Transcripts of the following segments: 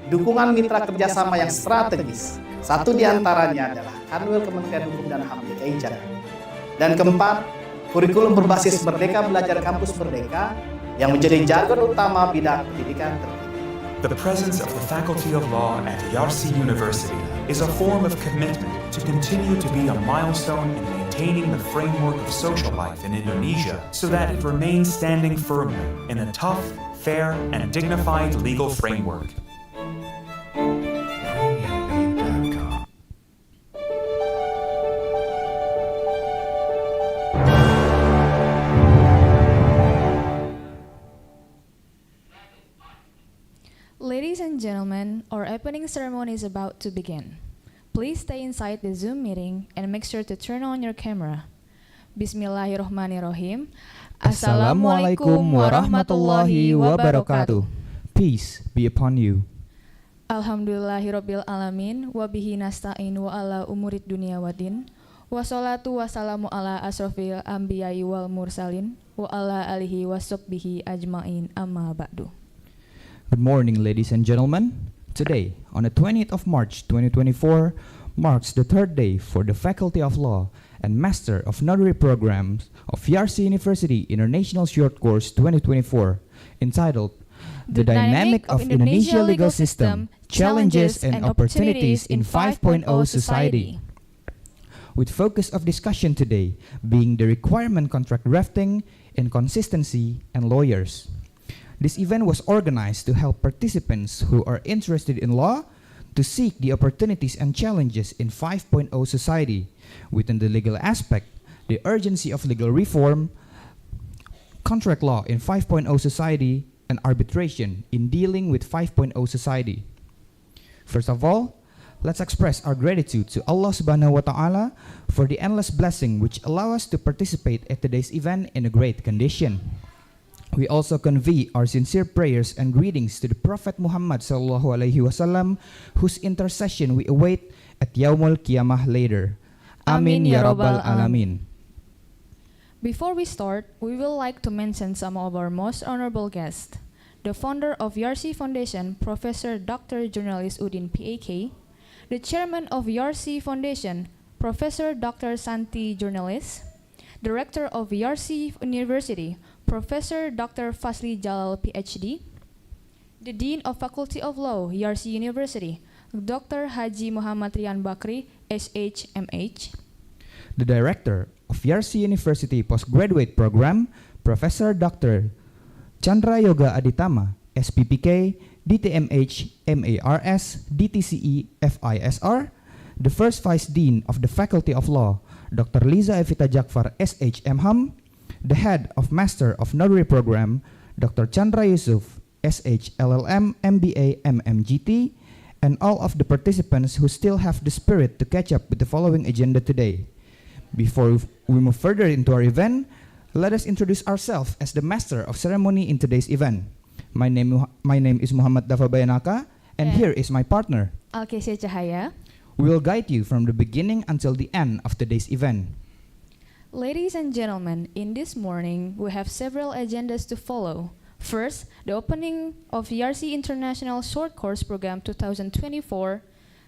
dukungan mitra kerjasama yang strategis. Satu di antaranya adalah Kanwil Kementerian Hukum dan HAM DKI Jakarta. Dan keempat, kurikulum berbasis Merdeka Belajar Kampus Merdeka yang menjadi jargon utama bidang pendidikan tertinggi. The presence of the Faculty of Law at Yarsi University is a form of commitment to continue to be a milestone in maintaining the framework of social life in Indonesia so that it remains standing firmly in a tough, fair, and dignified legal framework. Ladies and gentlemen, our opening ceremony is about to begin. Please stay inside the Zoom meeting and make sure to turn on your camera. Bismillahirrohmanirrohim. Assalamualaikum warahmatullahi wabarakatuh. Peace be upon you. Alhamdulillahirabbil alamin wa bihi nasta'in wa ala umurid dunya waddin. Wassalatu wassalamu ala asrofil anbiya'i wal mursalin wa ala alihi washabbihi ajmain amma ba'du. Good morning, ladies and gentlemen. Today, on the 20th of March 2024, marks the third day for the Faculty of Law and Master of Notary Programs of Yarsi University International Short Course 2024, entitled The Dynamic of Indonesia Legal System, Challenges and Opportunities in 5.0 Society. With focus of discussion today being the requirement contract drafting, inconsistency, and lawyers. This event was organized to help participants who are interested in law to seek the opportunities and challenges in 5.0 society. Within the legal aspect, the urgency of legal reform, contract law in 5.0 society, and arbitration in dealing with 5.0 society. First of all, let's express our gratitude to Allah Subhanahu wa Ta'ala for the endless blessing which allow us to participate at today's event in a great condition. We also convey our sincere prayers and greetings to the Prophet Muhammad sallallahu alaihi wasallam, whose intercession we await at Yaumul Qiyamah later. Amin ya rabbal alamin. Before we start, we will like to mention some of our most honorable guests. The founder of Yarsi Foundation, Professor Dr. Journalist Udin PAK, the chairman of Yarsi Foundation, Professor Dr. Santi Journalist, Director of Yarsi University, Professor Dr. Fasli Jalal PhD, the Dean of Faculty of Law, Yarsi University, Dr. Haji Muhammad Rian Bakri, SHMH, the Director of Yarsi University Postgraduate Program, Professor Dr. Chandra Yoga Aditama, SPPK, DTMH, MARS, DTCE, FISR, the First Vice Dean of the Faculty of Law, Dr. Liza Evita Jakfar, SHMHAM, the Head of Master of Notary Program, Dr. Chandra Yusuf, SHLLM, MBA, MMGT, and all of the participants who still have the spirit to catch up with the following agenda today. Before we move further into our event, let us introduce ourselves as the Master of Ceremony in today's event. My name is Muhammad Dafa Bayanaka, and here is my partner, Alkesia Cahaya. We will guide you from the beginning until the end of today's event. Ladies and gentlemen, in this morning, we have several agendas to follow. First, the opening of Yarsi International Short Course Program 2024.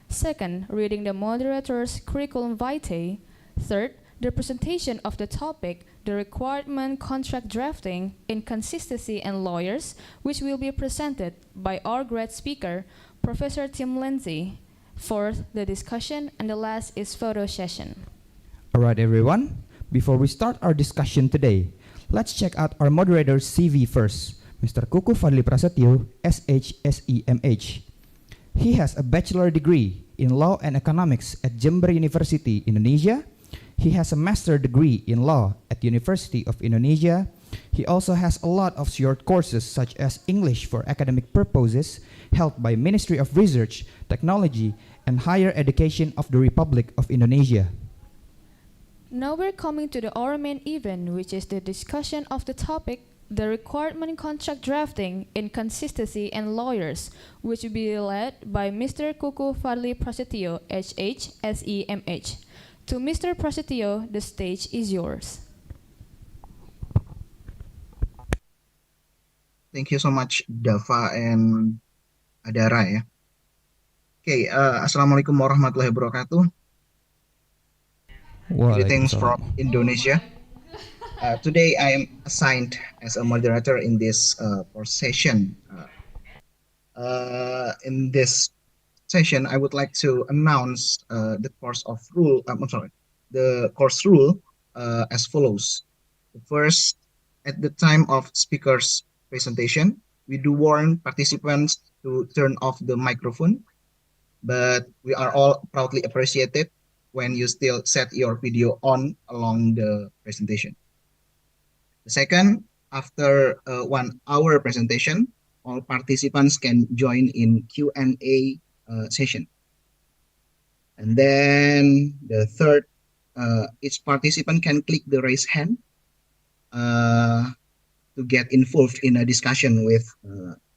Second, reading the moderator's curriculum vitae. Third, the presentation of the topic, the requirement contract drafting, inconsistency and lawyers, which will be presented by our great speaker, Professor Tim Lindsay. Fourth, the discussion, and the last is photo session. All right, everyone. Before we start our discussion today, let's check out our moderator's CV first, Mr. Kuku Fadli Prasetyo, SHSEMH. He has a bachelor degree in Law and Economics at Jember University, Indonesia. He has a master degree in Law at University of Indonesia. He also has a lot of short courses such as English for academic purposes, held by Ministry of Research, Technology, and Higher Education of the Republic of Indonesia. Now we're coming to our main event, which is the discussion of the topic, the requirement contract drafting, inconsistency, and lawyers, which will be led by Mr. Kuku Fadli Prasetyo, HHSEMH. To Mr. Prasetyo, the stage is yours. Thank you so much, Dava and Adara ya. Assalamualaikum warahmatullahi wabarakatuh. Greetings from Waalaikumsalam. Indonesia. Today I am assigned as a moderator in this course session. In this session, I would like to announce the course of rule. The course rule as follows. First, at the time of speaker's presentation, we do warn participants to turn off the microphone, but we are all proudly appreciated when you still set your video on along the presentation. The second, after 1 hour presentation, all participants can join in Q&A session. And then the third, each participant can click the raise hand to get involved in a discussion with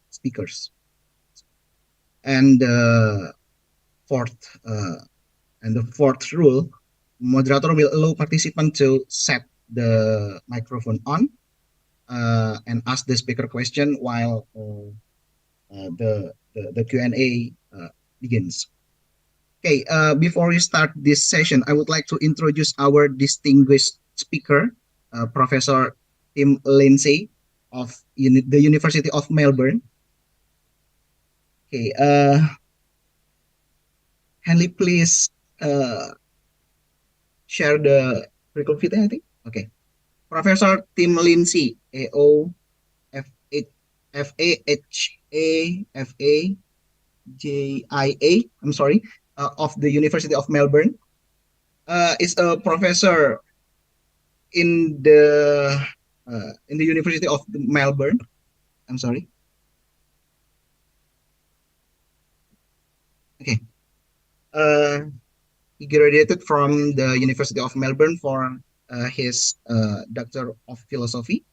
speakers. And the fourth rule, moderator will allow participant to set the microphone on and ask the speaker question while the Q&A begins. Okay, before we start this session, I would like to introduce our distinguished speaker, Professor Tim Lindsay of the University of Melbourne. Okay, Henley, please share the curriculum fit, I think. Okay. Professor Tim Lindsay, AO, FAHAFAJIA, I'm sorry, of the University of Melbourne, is a professor in the University of Melbourne. I'm sorry. Okay. He graduated from the University of Melbourne for his Doctor of Philosophy.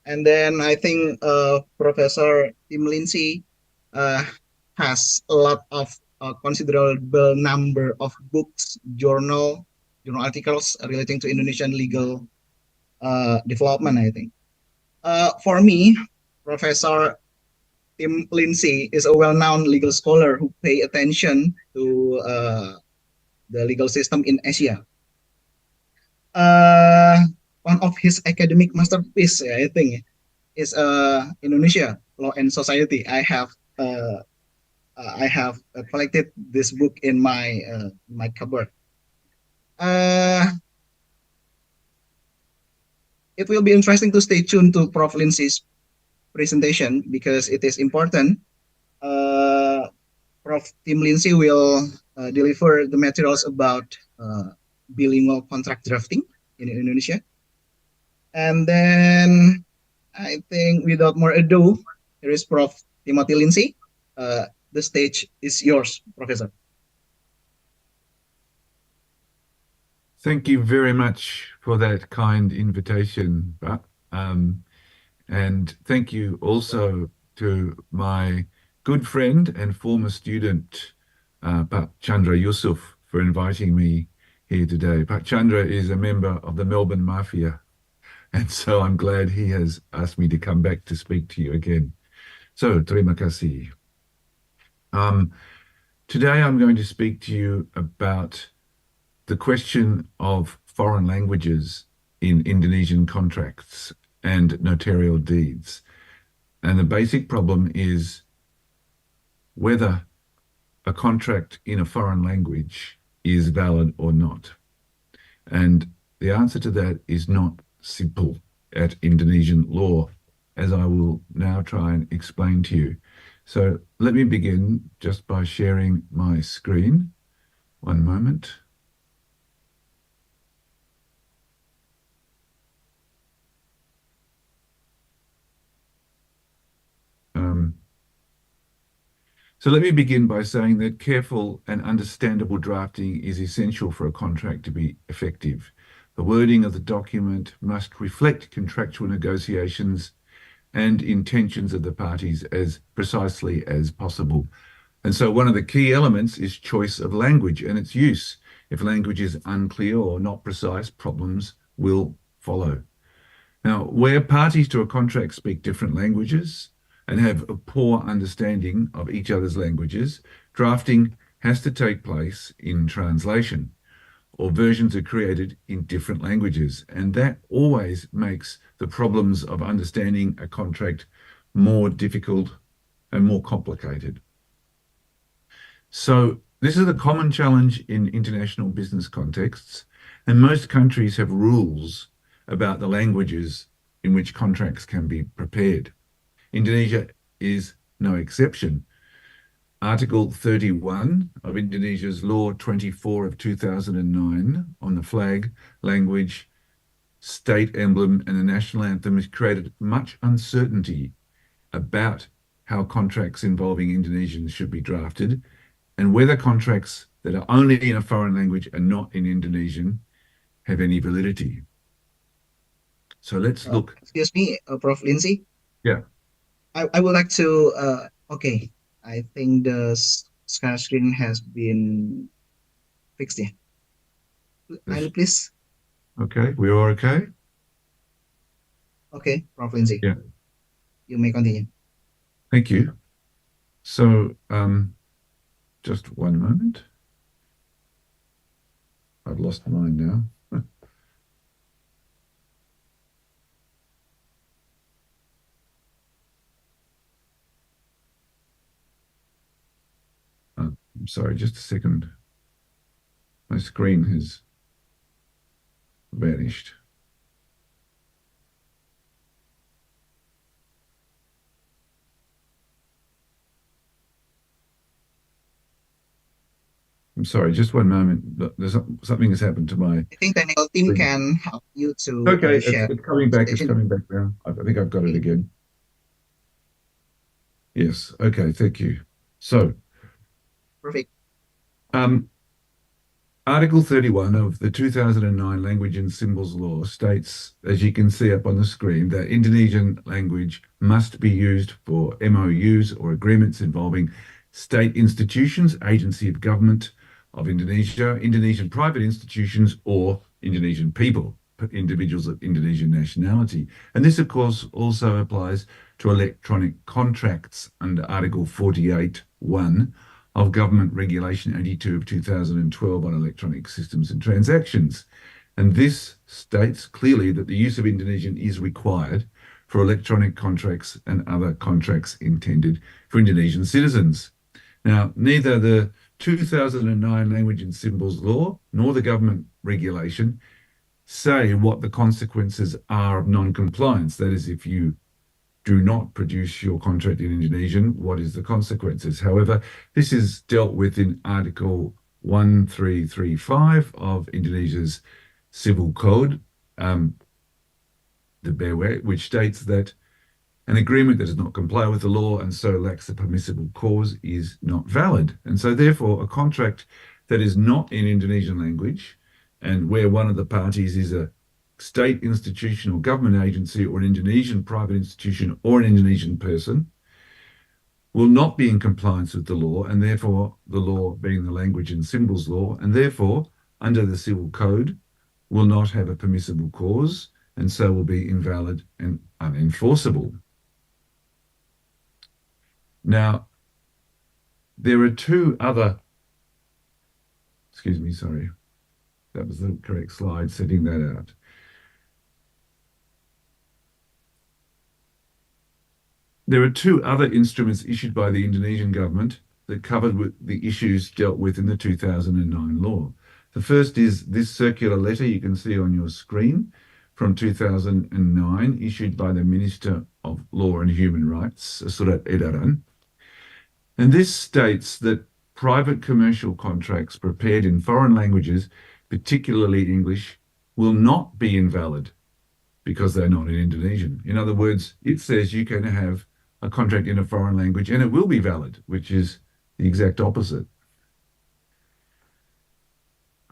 And then I think Professor Tim Lindsay has a lot of considerable number of books, journal articles relating to Indonesian legal development, I think. For me, Professor Tim Lindsay is a well-known legal scholar who pay attention to the legal system in Asia. One of his academic masterpiece, I think, is Indonesia Law and Society. I have collected this book in my cupboard. It will be interesting to stay tuned to Prof. Lindsay's presentation because it is important. Prof. Tim Lindsay will deliver the materials about bilingual contract drafting in Indonesia. And then I think without more ado, here is Prof. Timothy Lindsay. The stage is yours, Professor. Thank you very much for that kind invitation, Pak. And thank you also to my good friend and former student, Pak Chandra Yusuf, for inviting me here today. Pak Chandra is a member of the Melbourne Mafia, and so I'm glad he has asked me to come back to speak to you again. So, terima kasih. Today I'm going to speak to you about the question of foreign languages in Indonesian contracts and notarial deeds. And the basic problem is whether a contract in a foreign language is valid or not. And the answer to that is not simple at Indonesian law, as I will now try and explain to you. So let me begin just by sharing my screen. One moment. So let me begin by saying that careful and understandable drafting is essential for a contract to be effective. The wording of the document must reflect contractual negotiations and intentions of the parties as precisely as possible. And so one of the key elements is choice of language and its use. If language is unclear or not precise, problems will follow. Now, where parties to a contract speak different languages and have a poor understanding of each other's languages, drafting has to take place in translation, or versions are created in different languages. And that always makes the problems of understanding a contract more difficult and more complicated. So this is a common challenge in international business contexts, and most countries have rules about the languages in which contracts can be prepared. Indonesia is no exception. Article 31 of Indonesia's Law 24 of 2009 on the flag, language, state emblem, and the national anthem has created much uncertainty about how contracts involving Indonesians should be drafted and whether contracts that are only in a foreign language and not in Indonesian have any validity. So let's look. Excuse me, Prof. Lindsay. Yeah. I would like to, okay, I think the share screen has been fixed here. Kindly, please. Okay, we are okay? Okay, Prof. Lindsay. Yeah. You may continue. Thank you. So, just one moment. I've lost mine now. I'm sorry, just a second. My screen has vanished. I'm sorry, just one moment. There's something has happened to my. I think technical team can help you to Okay, share. it's coming back. It's presentation. coming back now. I think I've got it again. Yes. Okay. Thank you. So, Perfect. Article 31 of the 2009 Language and Symbols Law states, as you can see up on the screen, that Indonesian language must be used for MOUs or agreements involving state institutions, agency of government of Indonesia, Indonesian private institutions, or Indonesian people, individuals of Indonesian nationality. And this, of course, also applies to electronic contracts under Article 48(1) of Government Regulation 82 of 2012 on electronic systems and transactions. And this states clearly that the use of Indonesian is required for electronic contracts and other contracts intended for Indonesian citizens. Now, neither the 2009 Language and Symbols Law nor the government regulation say what the consequences are of non-compliance. That is, if you do not produce your contract in Indonesian, what is the consequences? However, this is dealt with in Article 1335 of Indonesia's Civil Code, the BEWE, which states that an agreement that does not comply with the law and so lacks a permissible cause is not valid. And so therefore, a contract that is not in Indonesian language and where one of the parties is a state institution or government agency or an Indonesian private institution or an Indonesian person will not be in compliance with the law, and therefore the law being the Language and Symbols Law, and therefore under the Civil Code will not have a permissible cause and so will be invalid and unenforceable. Now, there are two other, excuse me, sorry, that was the correct slide, setting that out. There are two other instruments issued by the Indonesian government that covered with the issues dealt with in the 2009 law. The first is this circular letter you can see on your screen from 2009, issued by the Minister of Law and Human Rights, Surat Edaran. And this states that private commercial contracts prepared in foreign languages, particularly English, will not be invalid because they're not in Indonesian. In other words, it says you can have a contract in a foreign language and it will be valid, which is the exact opposite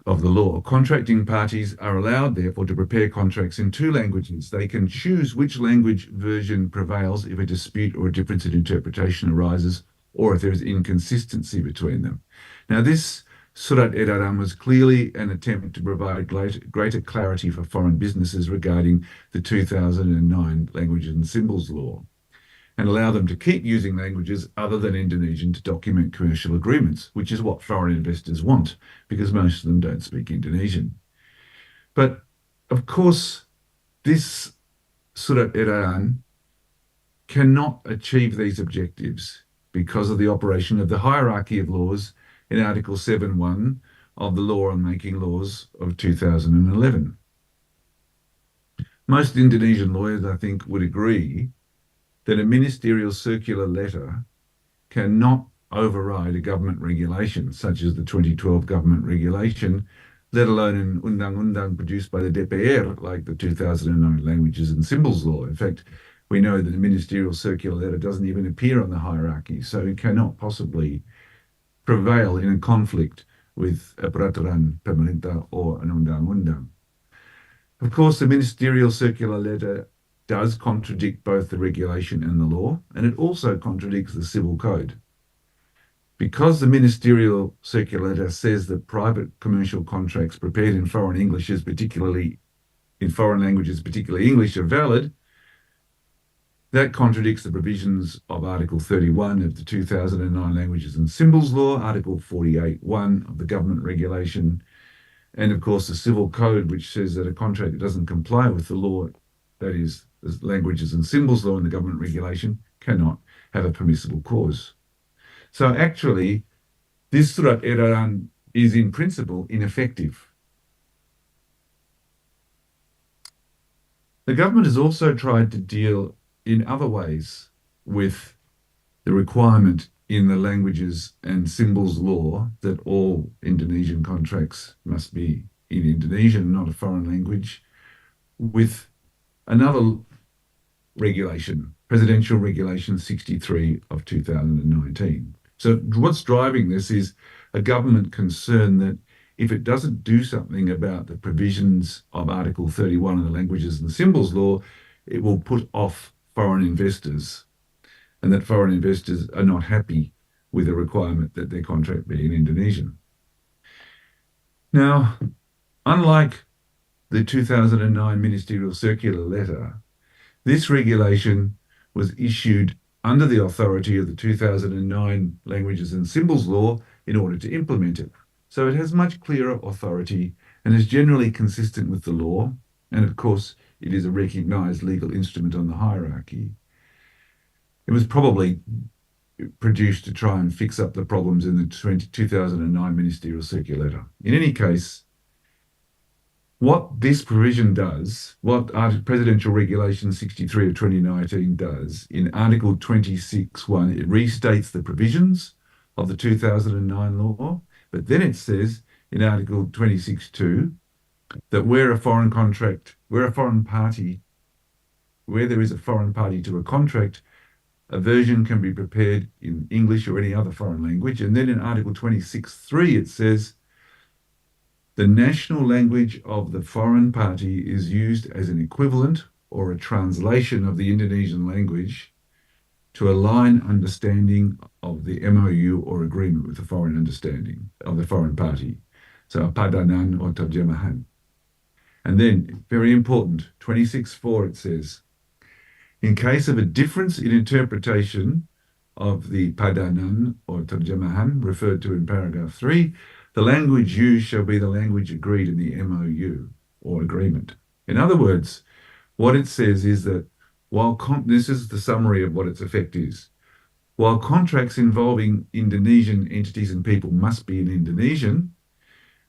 of the law. Contracting parties are allowed, therefore, to prepare contracts in two languages. They can choose which language version prevails if a dispute or a difference in interpretation arises, or if there is inconsistency between them. Now, this Surat Edaran was clearly an attempt to provide greater clarity for foreign businesses regarding the 2009 Language and Symbols Law. and allow them to keep using languages other than Indonesian to document commercial agreements, which is what foreign investors want, because most of them don't speak Indonesian. But of course, this surat edaran cannot achieve these objectives because of the operation of the hierarchy of laws in Article 7.1 of the Law on Making Laws of 2011. Most Indonesian lawyers, I think, would agree that a ministerial circular letter cannot override a government regulation, such as the 2012 government regulation, let alone an undang-undang produced by the DPR, like the 2009 Languages and Symbols Law. In fact, we know that the ministerial circular letter doesn't even appear on the hierarchy, so it cannot possibly prevail in a conflict with a peraturan pemerintah or an undang-undang. Of course, the ministerial circular letter does contradict both the regulation and the law, and it also contradicts the civil code. Because the ministerial circular letter says that private commercial contracts prepared in foreign Englishes, particularly in foreign languages, particularly English, are valid, that contradicts the provisions of Article 31 of the 2009 Languages and Symbols Law, Article 48.1 of the government regulation, and of course the civil code, which says that a contract that doesn't comply with the law, that is the Languages and Symbols Law and the government regulation, cannot have a permissible clause. So actually, this surat edaran is in principle ineffective. The government has also tried to deal in other ways with the requirement in the Languages and Symbols Law that all Indonesian contracts must be in Indonesian, not a foreign language, with another regulation, Presidential Regulation 63 of 2019. So what's driving this is a government concern that if it doesn't do something about the provisions of Article 31 of the Languages and Symbols Law, it will put off foreign investors, and that foreign investors are not happy with the requirement that their contract be in Indonesian. Now, unlike the 2009 ministerial circular letter, this regulation was issued under the authority of the 2009 Languages and Symbols Law in order to implement it. So it has much clearer authority and is generally consistent with the law. And of course, it is a recognized legal instrument on the hierarchy. It was probably produced to try and fix up the problems in the 2009 ministerial circular letter. In any case, what this provision does, what Presidential Regulation 63 of 2019 does, in Article 26.1, it restates the provisions of the 2009 law, but then it says in Article 26.2 that where there is a foreign party to a contract, a version can be prepared in English or any other foreign language. And then in Article 26.3, it says, the national language of the foreign party is used as an equivalent or a translation of the Indonesian language to align understanding of the MOU or agreement with the foreign understanding of the foreign party. So a padanan or terjemahan. And then, very important, 26.4, it says, in case of a difference in interpretation of the padanan or terjemahan referred to in paragraph 3, the language used shall be the language agreed in the MOU or agreement. In other words, what it says is that this is the summary of what its effect is. While contracts involving Indonesian entities and people must be in Indonesian,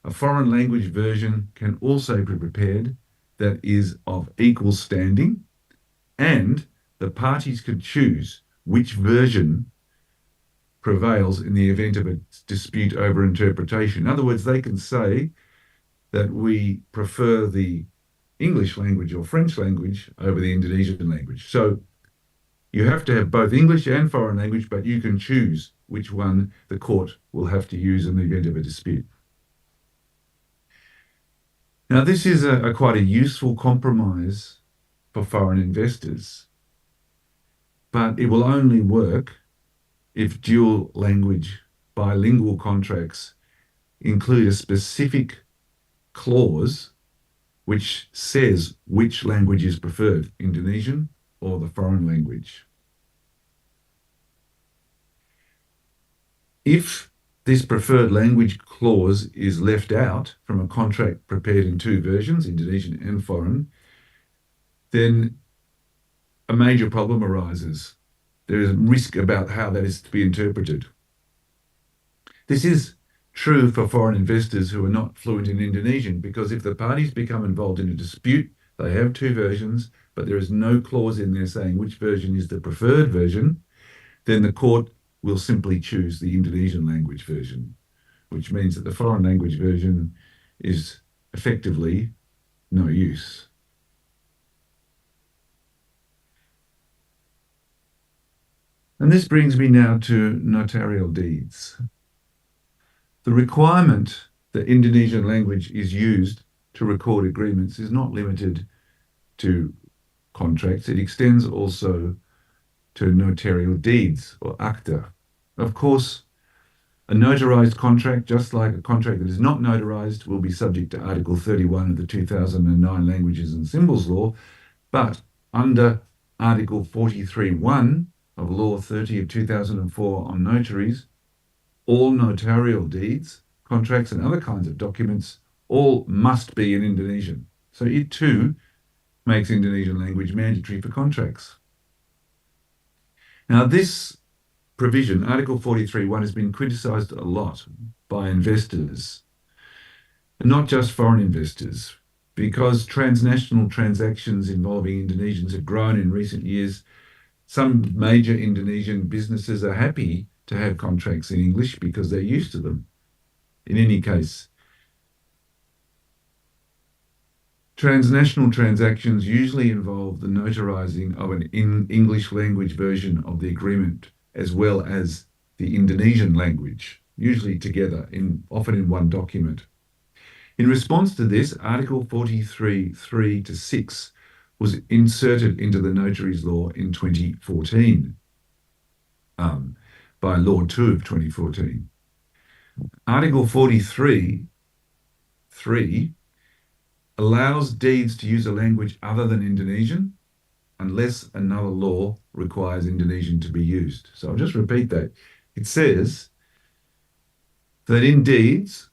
a foreign language version can also be prepared that is of equal standing, and the parties could choose which version prevails in the event of a dispute over interpretation. In other words, they can say that we prefer the English language or French language over the Indonesian language. So you have to have both English and foreign language, but you can choose which one the court will have to use in the event of a dispute. Now, this is quite a useful compromise for foreign investors, but it will only work if dual language bilingual contracts include a specific clause which says which language is preferred, Indonesian or the foreign language. If this preferred language clause is left out from a contract prepared in two versions, Indonesian and foreign, then a major problem arises. There is risk about how that is to be interpreted. This is true for foreign investors who are not fluent in Indonesian, because if the parties become involved in a dispute, they have two versions, but there is no clause in there saying which version is the preferred version, then the court will simply choose the Indonesian language version, which means that the foreign language version is effectively no use. And this brings me now to notarial deeds. The requirement that Indonesian language is used to record agreements is not limited to contracts. It extends also to notarial deeds, or acta. Of course, a notarized contract, just like a contract that is not notarized, will be subject to Article 31 of the 2009 Languages and Symbols Law, but under Article 43(1) of Law 30 of 2004 on notaries, all notarial deeds, contracts, and other kinds of documents all must be in Indonesian. So it too makes Indonesian language mandatory for contracts. Now, this provision, Article 43(1), has been criticised a lot by investors, and not just foreign investors, because transnational transactions involving Indonesians have grown in recent years. Some major Indonesian businesses are happy to have contracts in English because they're used to them. In any case, transnational transactions usually involve the notarizing of an English language version of the agreement, as well as the Indonesian language, usually together, often in one document. In response to this, Article 43(3) to 6 was inserted into the Notaries Law in 2014 by Law 2 of 2014. Article 43(3) allows deeds to use a language other than Indonesian unless another law requires Indonesian to be used. So I'll just repeat that. It says that in deeds,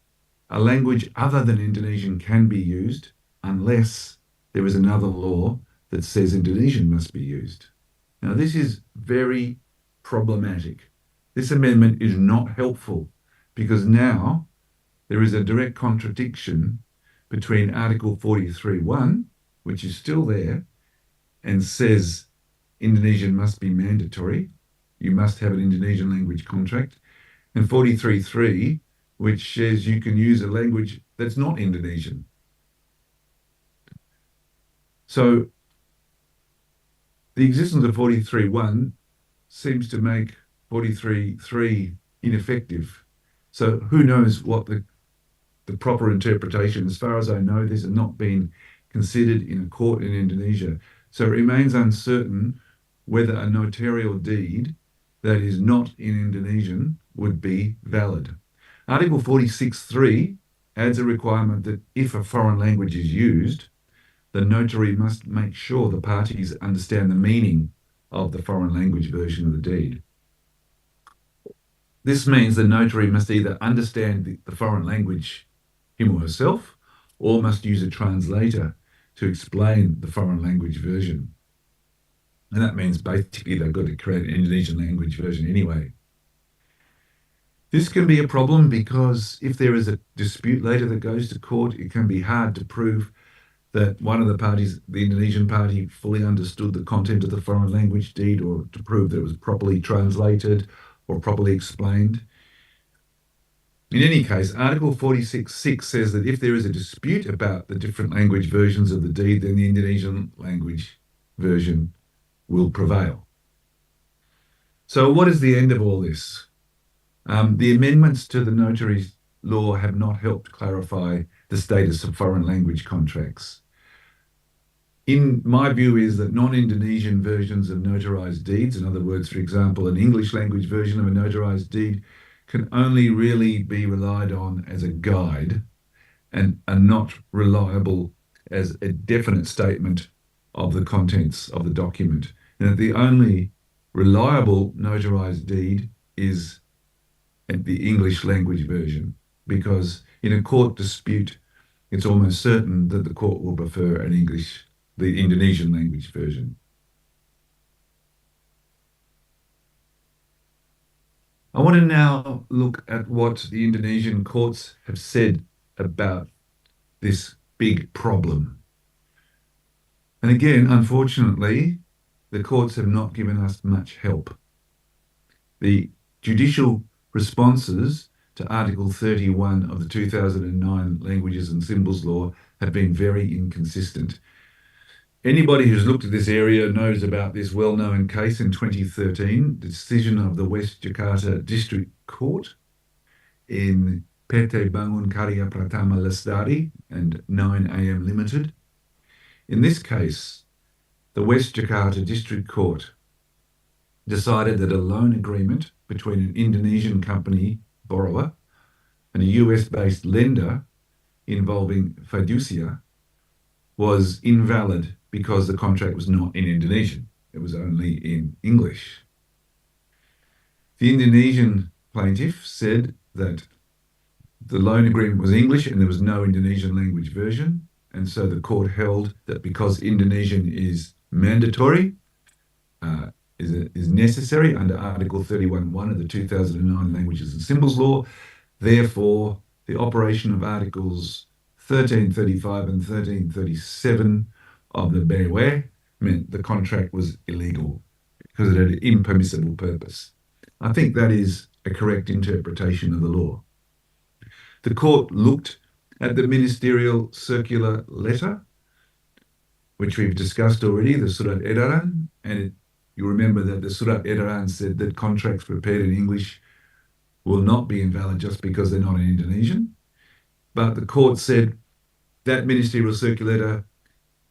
a language other than Indonesian can be used unless there is another law that says Indonesian must be used. Now, this is very problematic. This amendment is not helpful because now there is a direct contradiction between Article 43(1), which is still there and says Indonesian must be mandatory, you must have an Indonesian language contract, and 43(3), which says you can use a language that's not Indonesian. So the existence of 43(1) seems to make 43(3) ineffective. So who knows what the proper interpretation. As far as I know, this has not been considered in a court in Indonesia. So it remains uncertain whether a notarial deed that is not in Indonesian would be valid. Article 46(3) adds a requirement that if a foreign language is used, the notary must make sure the parties understand the meaning of the foreign language version of the deed. This means the notary must either understand the foreign language, him or herself, or must use a translator to explain the foreign language version. And that means basically they've got to create an Indonesian language version anyway. This can be a problem because if there is a dispute later that goes to court, it can be hard to prove that one of the parties, the Indonesian party, fully understood the content of the foreign language deed, or to prove that it was properly translated or properly explained. In any case, Article 46(6) says that if there is a dispute about the different language versions of the deed, then the Indonesian language version will prevail. So what is the end of all this? The amendments to the Notaries Law have not helped clarify the status of foreign language contracts. In my view is that non-Indonesian versions of notarized deeds, in other words, for example, an English language version of a notarized deed, can only really be relied on as a guide and are not reliable as a definite statement of the contents of the document. And that the only reliable notarized deed is the English language version, because in a court dispute, it's almost certain that the court will prefer the Indonesian language version. I want to now look at what the Indonesian courts have said about this big problem. And again, unfortunately, the courts have not given us much help. The judicial responses to Article 31 of the 2009 Languages and Symbols Law have been very inconsistent. Anybody who's looked at this area knows about this well-known case in 2013, the decision of the West Jakarta District Court in PT Bangun Karya Pratama Lestari and 9AM Limited. In this case, the West Jakarta District Court decided that a loan agreement between an Indonesian company borrower and a US-based lender involving fiducia was invalid because the contract was not in Indonesian. It was only in English. The Indonesian plaintiff said that the loan agreement was English and there was no Indonesian language version. And so the court held that because Indonesian is mandatory, is necessary under Article 31(1) of the 2009 Languages and Symbols Law, therefore the operation of Articles 1335 and 1337 of the BW meant the contract was illegal because it had an impermissible purpose. I think that is a correct interpretation of the law. The court looked at the ministerial circular letter, which we've discussed already, the Surat Edaran, and you remember that the Surat Edaran said that contracts prepared in English will not be invalid just because they're not in Indonesian. But the court said that ministerial circular letter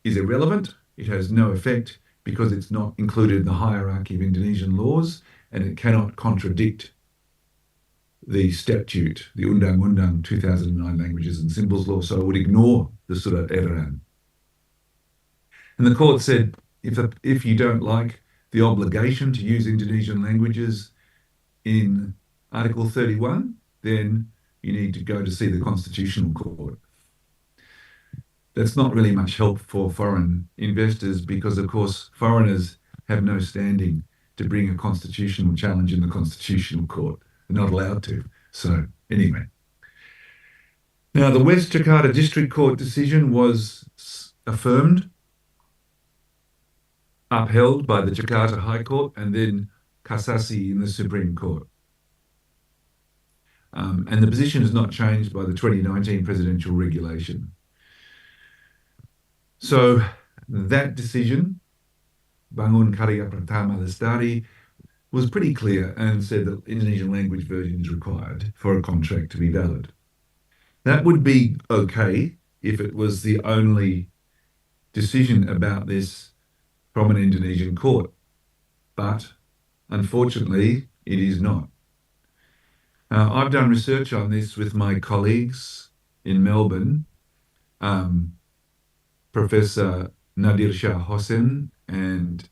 is irrelevant. It has no effect because it's not included in the hierarchy of Indonesian laws and it cannot contradict the statute, the Undang-Undang 2009 Languages and Symbols Law, so it would ignore the Surat Edaran. And the court said, if you don't like the obligation to use Indonesian languages in Article 31, then you need to go to see the Constitutional Court. That's not really much help for foreign investors because, of course, foreigners have no standing to bring a constitutional challenge in the Constitutional Court. They're not allowed to. So anyway. Now, the West Jakarta District Court decision was affirmed, upheld by the Jakarta High Court, and then Kasasi in the Supreme Court. And the position is not changed by the 2019 presidential regulation. So that decision, Bangun Karya Pratama Lestari, was pretty clear and said that Indonesian language version is required for a contract to be valid. That would be okay if it was the only decision about this from an Indonesian court, but unfortunately it is not. I've done research on this with my colleagues in Melbourne, Professor Nadir Shah Hossain and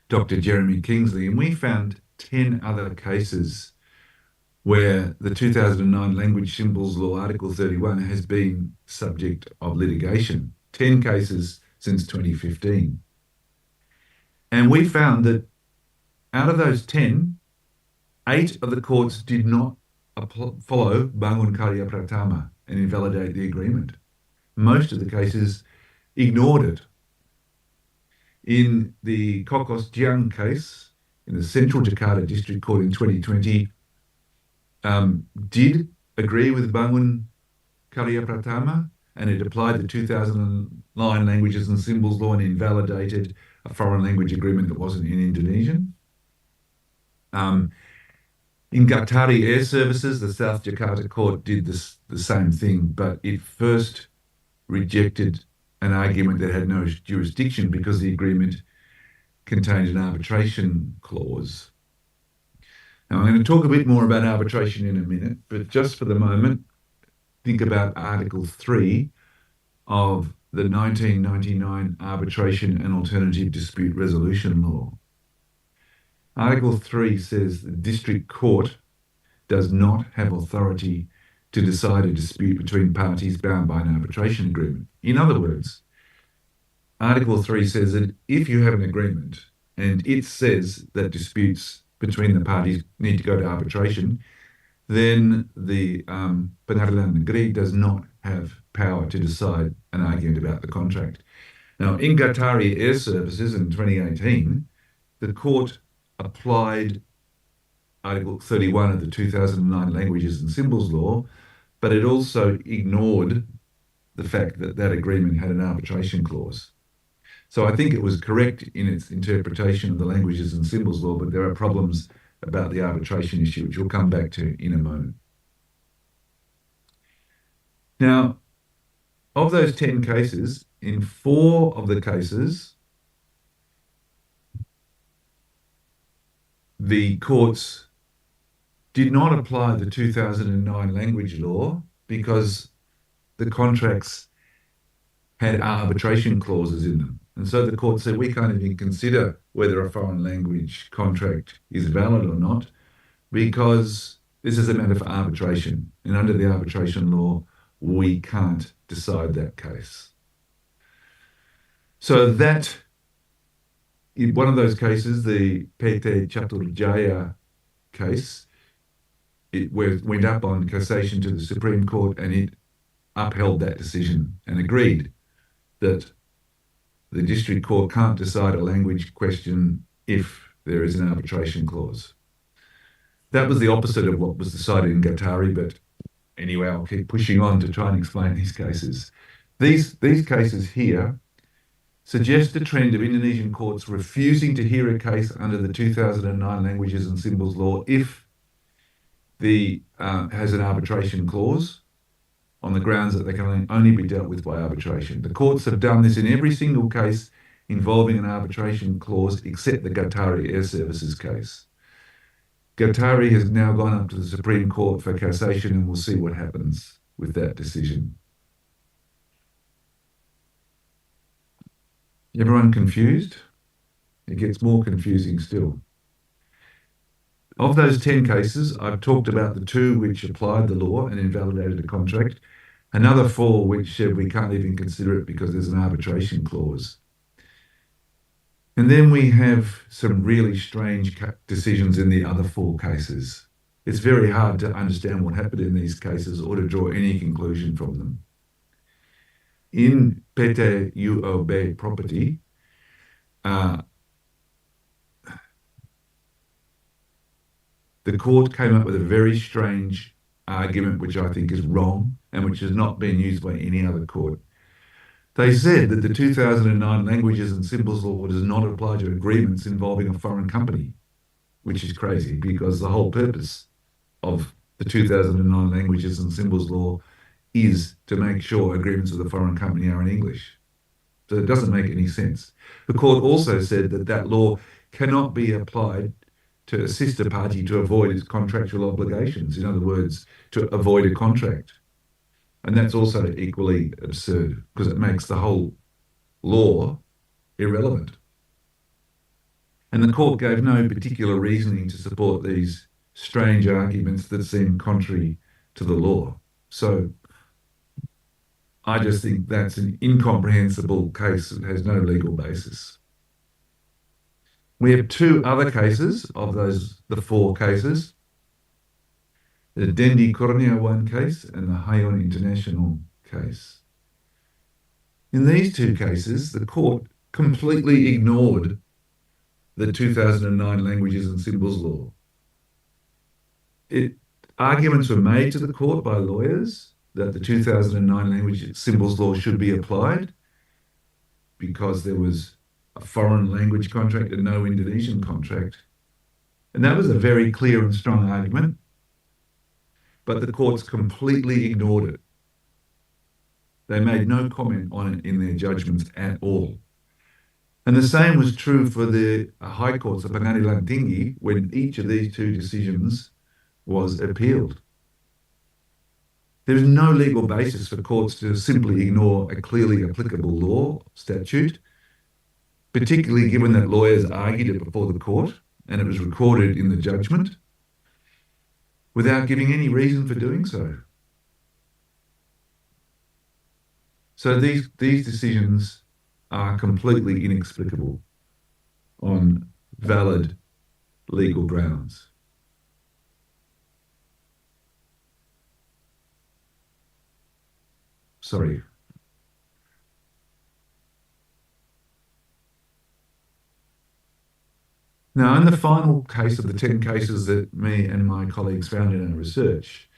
Dr. Jeremy Kingsley, and we found 10 other cases where the 2009 Language Symbols Law Article 31 has been subject of litigation. 10 cases since 2015. And we found that out of those 10, 8 of the courts did not follow Bangun Karya Pratama and invalidate the agreement. Most of the cases ignored it. In the Kokos Jiang case, in the Central Jakarta District Court in 2020, did agree with Bangun Karya Pratama, and it applied the 2009 Languages and Symbols Law and invalidated a foreign language agreement that wasn't in Indonesian. In Gatari Air Services, the South Jakarta Court did the same thing, but it first rejected an argument that had no jurisdiction because the agreement contained an arbitration clause. Now, I'm going to talk a bit more about arbitration in a minute, but just for the moment, think about Article 3 of the 1999 Arbitration and Alternative Dispute Resolution Law. Article 3 says the district court does not have authority to decide a dispute between parties bound by an arbitration agreement. In other words, Article 3 says that if you have an agreement and it says that disputes between the parties need to go to arbitration, then the Pengadilan Negeri does not have power to decide an argument about the contract. Now, in Qatari Air Services in 2018, the court applied Article 31 of the 2009 Languages and Symbols Law, but it also ignored the fact that that agreement had an arbitration clause. So I think it was correct in its interpretation of the Languages and Symbols Law, but there are problems about the arbitration issue, which we'll come back to in a moment. Now, of those 10 cases, in 4 of the cases, the courts did not apply the 2009 language law because the contracts had arbitration clauses in them. And so the court said, we can't even consider whether a foreign language contract is valid or not, because this is a matter for arbitration. And under the arbitration law, we can't decide that case. So that, in one of those cases, the PT Chaturjaya case, it went up on cassation to the Supreme Court, and it upheld that decision and agreed that the district court can't decide a language question if there is an arbitration clause. That was the opposite of what was decided in Qatari, but anyway, I'll keep pushing on to try and explain these cases. These cases here suggest a trend of Indonesian courts refusing to hear a case under the 2009 Languages and Symbols Law if the has an arbitration clause, on the grounds that they can only be dealt with by arbitration. The courts have done this in every single case involving an arbitration clause except the Qatari Air Services case. Qatari has now gone up to the Supreme Court for cassation, and we'll see what happens with that decision. Everyone confused? It gets more confusing still. Of those 10 cases, I've talked about the 2 which applied the law and invalidated the contract, another 4 which said we can't even consider it because there's an arbitration clause. And then we have some really strange decisions in the other 4 cases. It's very hard to understand what happened in these cases or to draw any conclusion from them. In PT UOB property, the court came up with a very strange argument, which I think is wrong and which has not been used by any other court. They said that the 2009 Languages and Symbols Law does not apply to agreements involving a foreign company, which is crazy because the whole purpose of the 2009 Languages and Symbols Law is to make sure agreements with a foreign company are in English. So it doesn't make any sense. The court also said that that law cannot be applied to assist a party to avoid its contractual obligations. In other words, to avoid a contract. And that's also equally absurd because it makes the whole law irrelevant. And the court gave no particular reasoning to support these strange arguments that seem contrary to the law. So I just think that's an incomprehensible case that has no legal basis. We have 2 other cases of the 4 cases. The Dendi Kurniawan case and the Hayon International case. In these 2 cases, the court completely ignored the 2009 Languages and Symbols Law. Arguments were made to the court by lawyers that the 2009 Language and Symbols Law should be applied because there was a foreign language contract and no Indonesian contract. And that was a very clear and strong argument, but the courts completely ignored it. They made no comment on it in their judgments at all. And the same was true for the High Courts of Pengadilan Tinggi when each of these 2 decisions was appealed. There is no legal basis for courts to simply ignore a clearly applicable law statute, particularly given that lawyers argued it before the court and it was recorded in the judgment without giving any reason for doing so. So these decisions are completely inexplicable on valid legal grounds. Sorry. Now, in the final case of the 10 cases that me and my colleagues found in our research,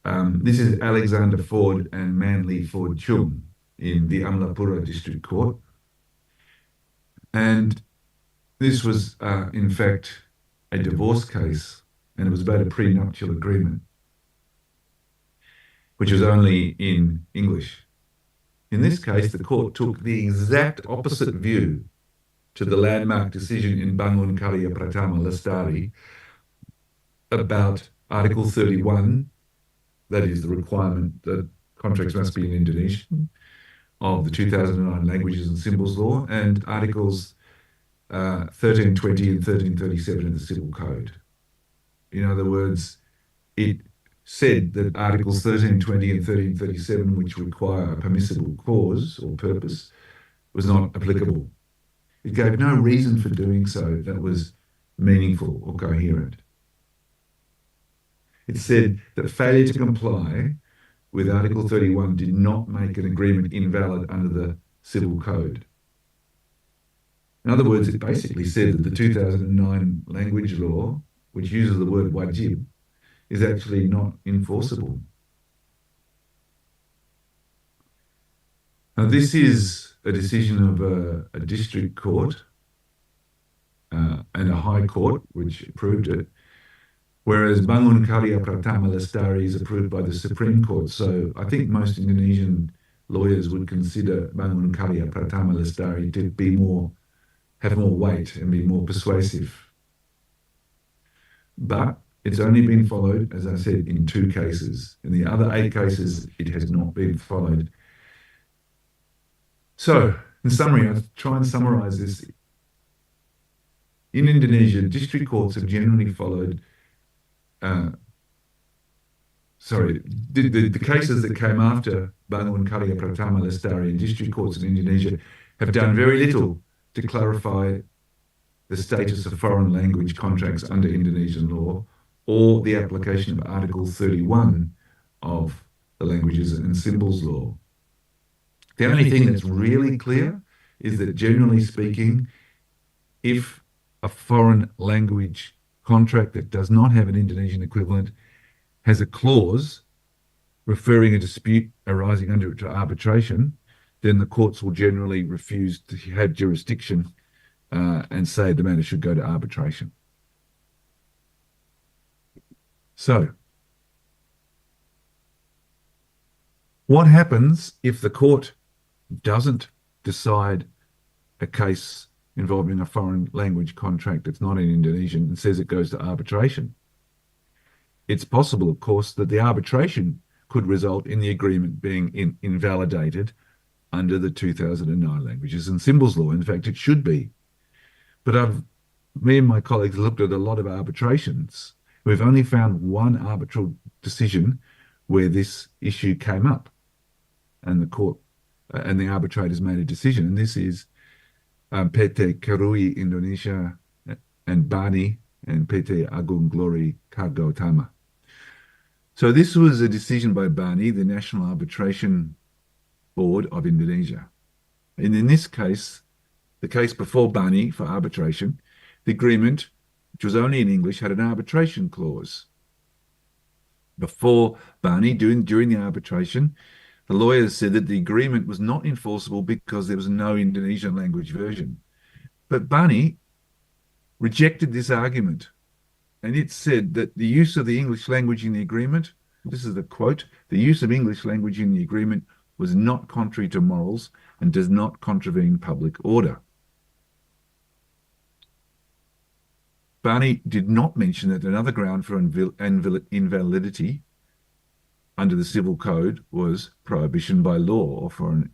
this is Alexander Ford and Manly Ford Chung in the Amlapura District Court. And this was, in fact, a divorce case, and it was about a prenuptial agreement, which was only in English. In this case, the court took the exact opposite view to the landmark decision in Bangun Karya Pratama Lestari about Article 31, that is the requirement that contracts must be in Indonesian, of the 2009 Languages and Symbols Law, and Articles 1320 and 1337 in the Civil Code. In other words, it said that Articles 1320 and 1337, which require a permissible cause or purpose, was not applicable. It gave no reason for doing so that was meaningful or coherent. It said that failure to comply with Article 31 did not make an agreement invalid under the Civil Code. In other words, it basically said that the 2009 language law, which uses the word wajib, is actually not enforceable. Now, this is a decision of a district court and a high court, which approved it, whereas Bangun Karya Pratama Lestari is approved by the Supreme Court. So I think most Indonesian lawyers would consider Bangun Karya Pratama Lestari to be have more weight and be more persuasive. But it's only been followed, as I said, in 2 cases. In the other 8 cases, it has not been followed. So, in summary, I'll try and summarize this. In Indonesia, district courts have generally followed the cases that came after Bangun Karya Pratama Lestari in district courts in Indonesia have done very little to clarify the status of foreign language contracts under Indonesian law or the application of Article 31 of the Languages and Symbols Law. The only thing that's really clear is that, generally speaking, if a foreign language contract that does not have an Indonesian equivalent has a clause referring a dispute arising under it to arbitration, then the courts will generally refuse to have jurisdiction and say the matter should go to arbitration. So, what happens if the court doesn't decide a case involving a foreign language contract that's not in Indonesian and says it goes to arbitration? It's possible, of course, that the arbitration could result in the agreement being invalidated under the 2009 Languages and Symbols Law. In fact, it should be. But me and my colleagues looked at a lot of arbitrations. We've only found one arbitral decision where this issue came up, and the court and the arbitrators made a decision. And this is PT Kerui Indonesia and Bani and PT Agung Glory Kargo Tama. So this was a decision by Bani, the National Arbitration Board of Indonesia. And in this case, the case before Bani for arbitration, the agreement, which was only in English, had an arbitration clause. Before Bani, during the arbitration, the lawyers said that the agreement was not enforceable because there was no Indonesian language version. But Bani rejected this argument, and it said that the use of the English language in the agreement, this is the quote, the use of English language in the agreement was not contrary to morals and does not contravene public order. Bani did not mention that another ground for invalidity under the Civil Code was prohibition by law or for an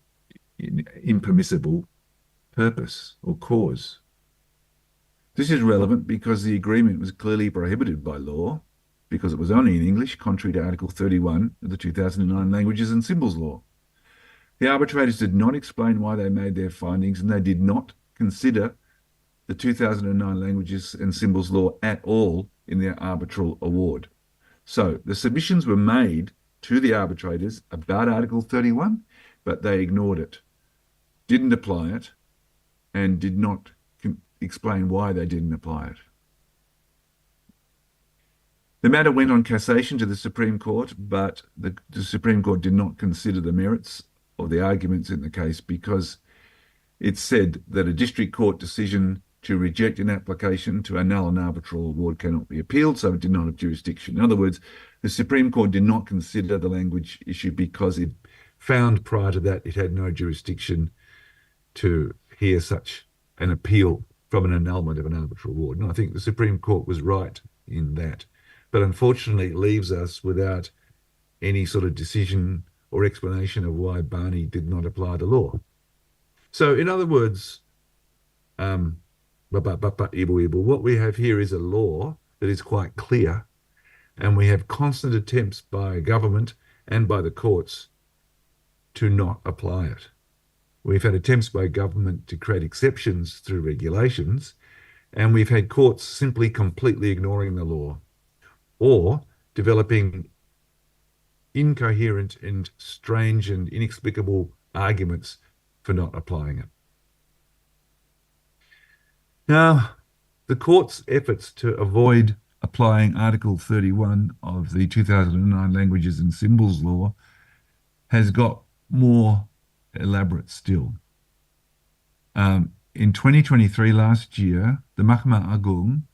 impermissible purpose or cause. This is relevant because the agreement was clearly prohibited by law because it was only in English, contrary to Article 31 of the 2009 Languages and Symbols Law. The arbitrators did not explain why they made their findings, and they did not consider the 2009 Languages and Symbols Law at all in their arbitral award. So the submissions were made to the arbitrators about Article 31, but they ignored it, didn't apply it, and did not explain why they didn't apply it. The matter went on cassation to the Supreme Court, but the Supreme Court did not consider the merits of the arguments in the case because it said that a district court decision to reject an application to annul an arbitral award cannot be appealed, so it did not have jurisdiction. In other words, the Supreme Court did not consider the language issue because it found prior to that it had no jurisdiction to hear such an appeal from an annulment of an arbitral award. And I think the Supreme Court was right in that. But unfortunately, it leaves us without any sort of decision or explanation of why Barney did not apply the law. So in other words, what we have here is a law that is quite clear, and we have constant attempts by government and by the courts to not apply it. We've had attempts by government to create exceptions through regulations, and we've had courts simply completely ignoring the law or developing incoherent and strange and inexplicable arguments for not applying it. Now, the court's efforts to avoid applying Article 31 of the 2009 Languages and Symbols Law has got more elaborate still. In 2023, last year, the Mahkamah Agung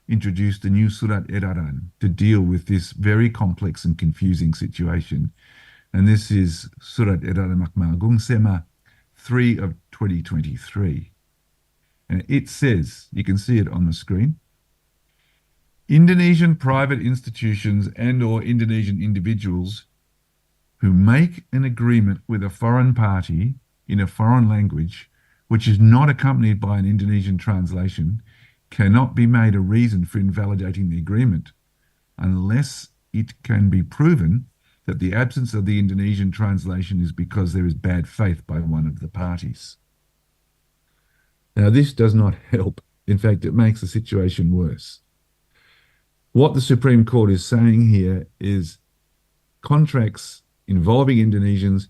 introduced a new Surat Edaran to deal with this very complex and confusing situation. And this is Surat Edaran Mahkamah Agung Sema 3 of 2023. And it says, you can see it on the screen, Indonesian private institutions and or Indonesian individuals who make an agreement with a foreign party in a foreign language which is not accompanied by an Indonesian translation cannot be made a reason for invalidating the agreement unless it can be proven that the absence of the Indonesian translation is because there is bad faith by one of the parties. Now, this does not help. In fact, it makes the situation worse. What the Supreme Court is saying here is contracts involving Indonesians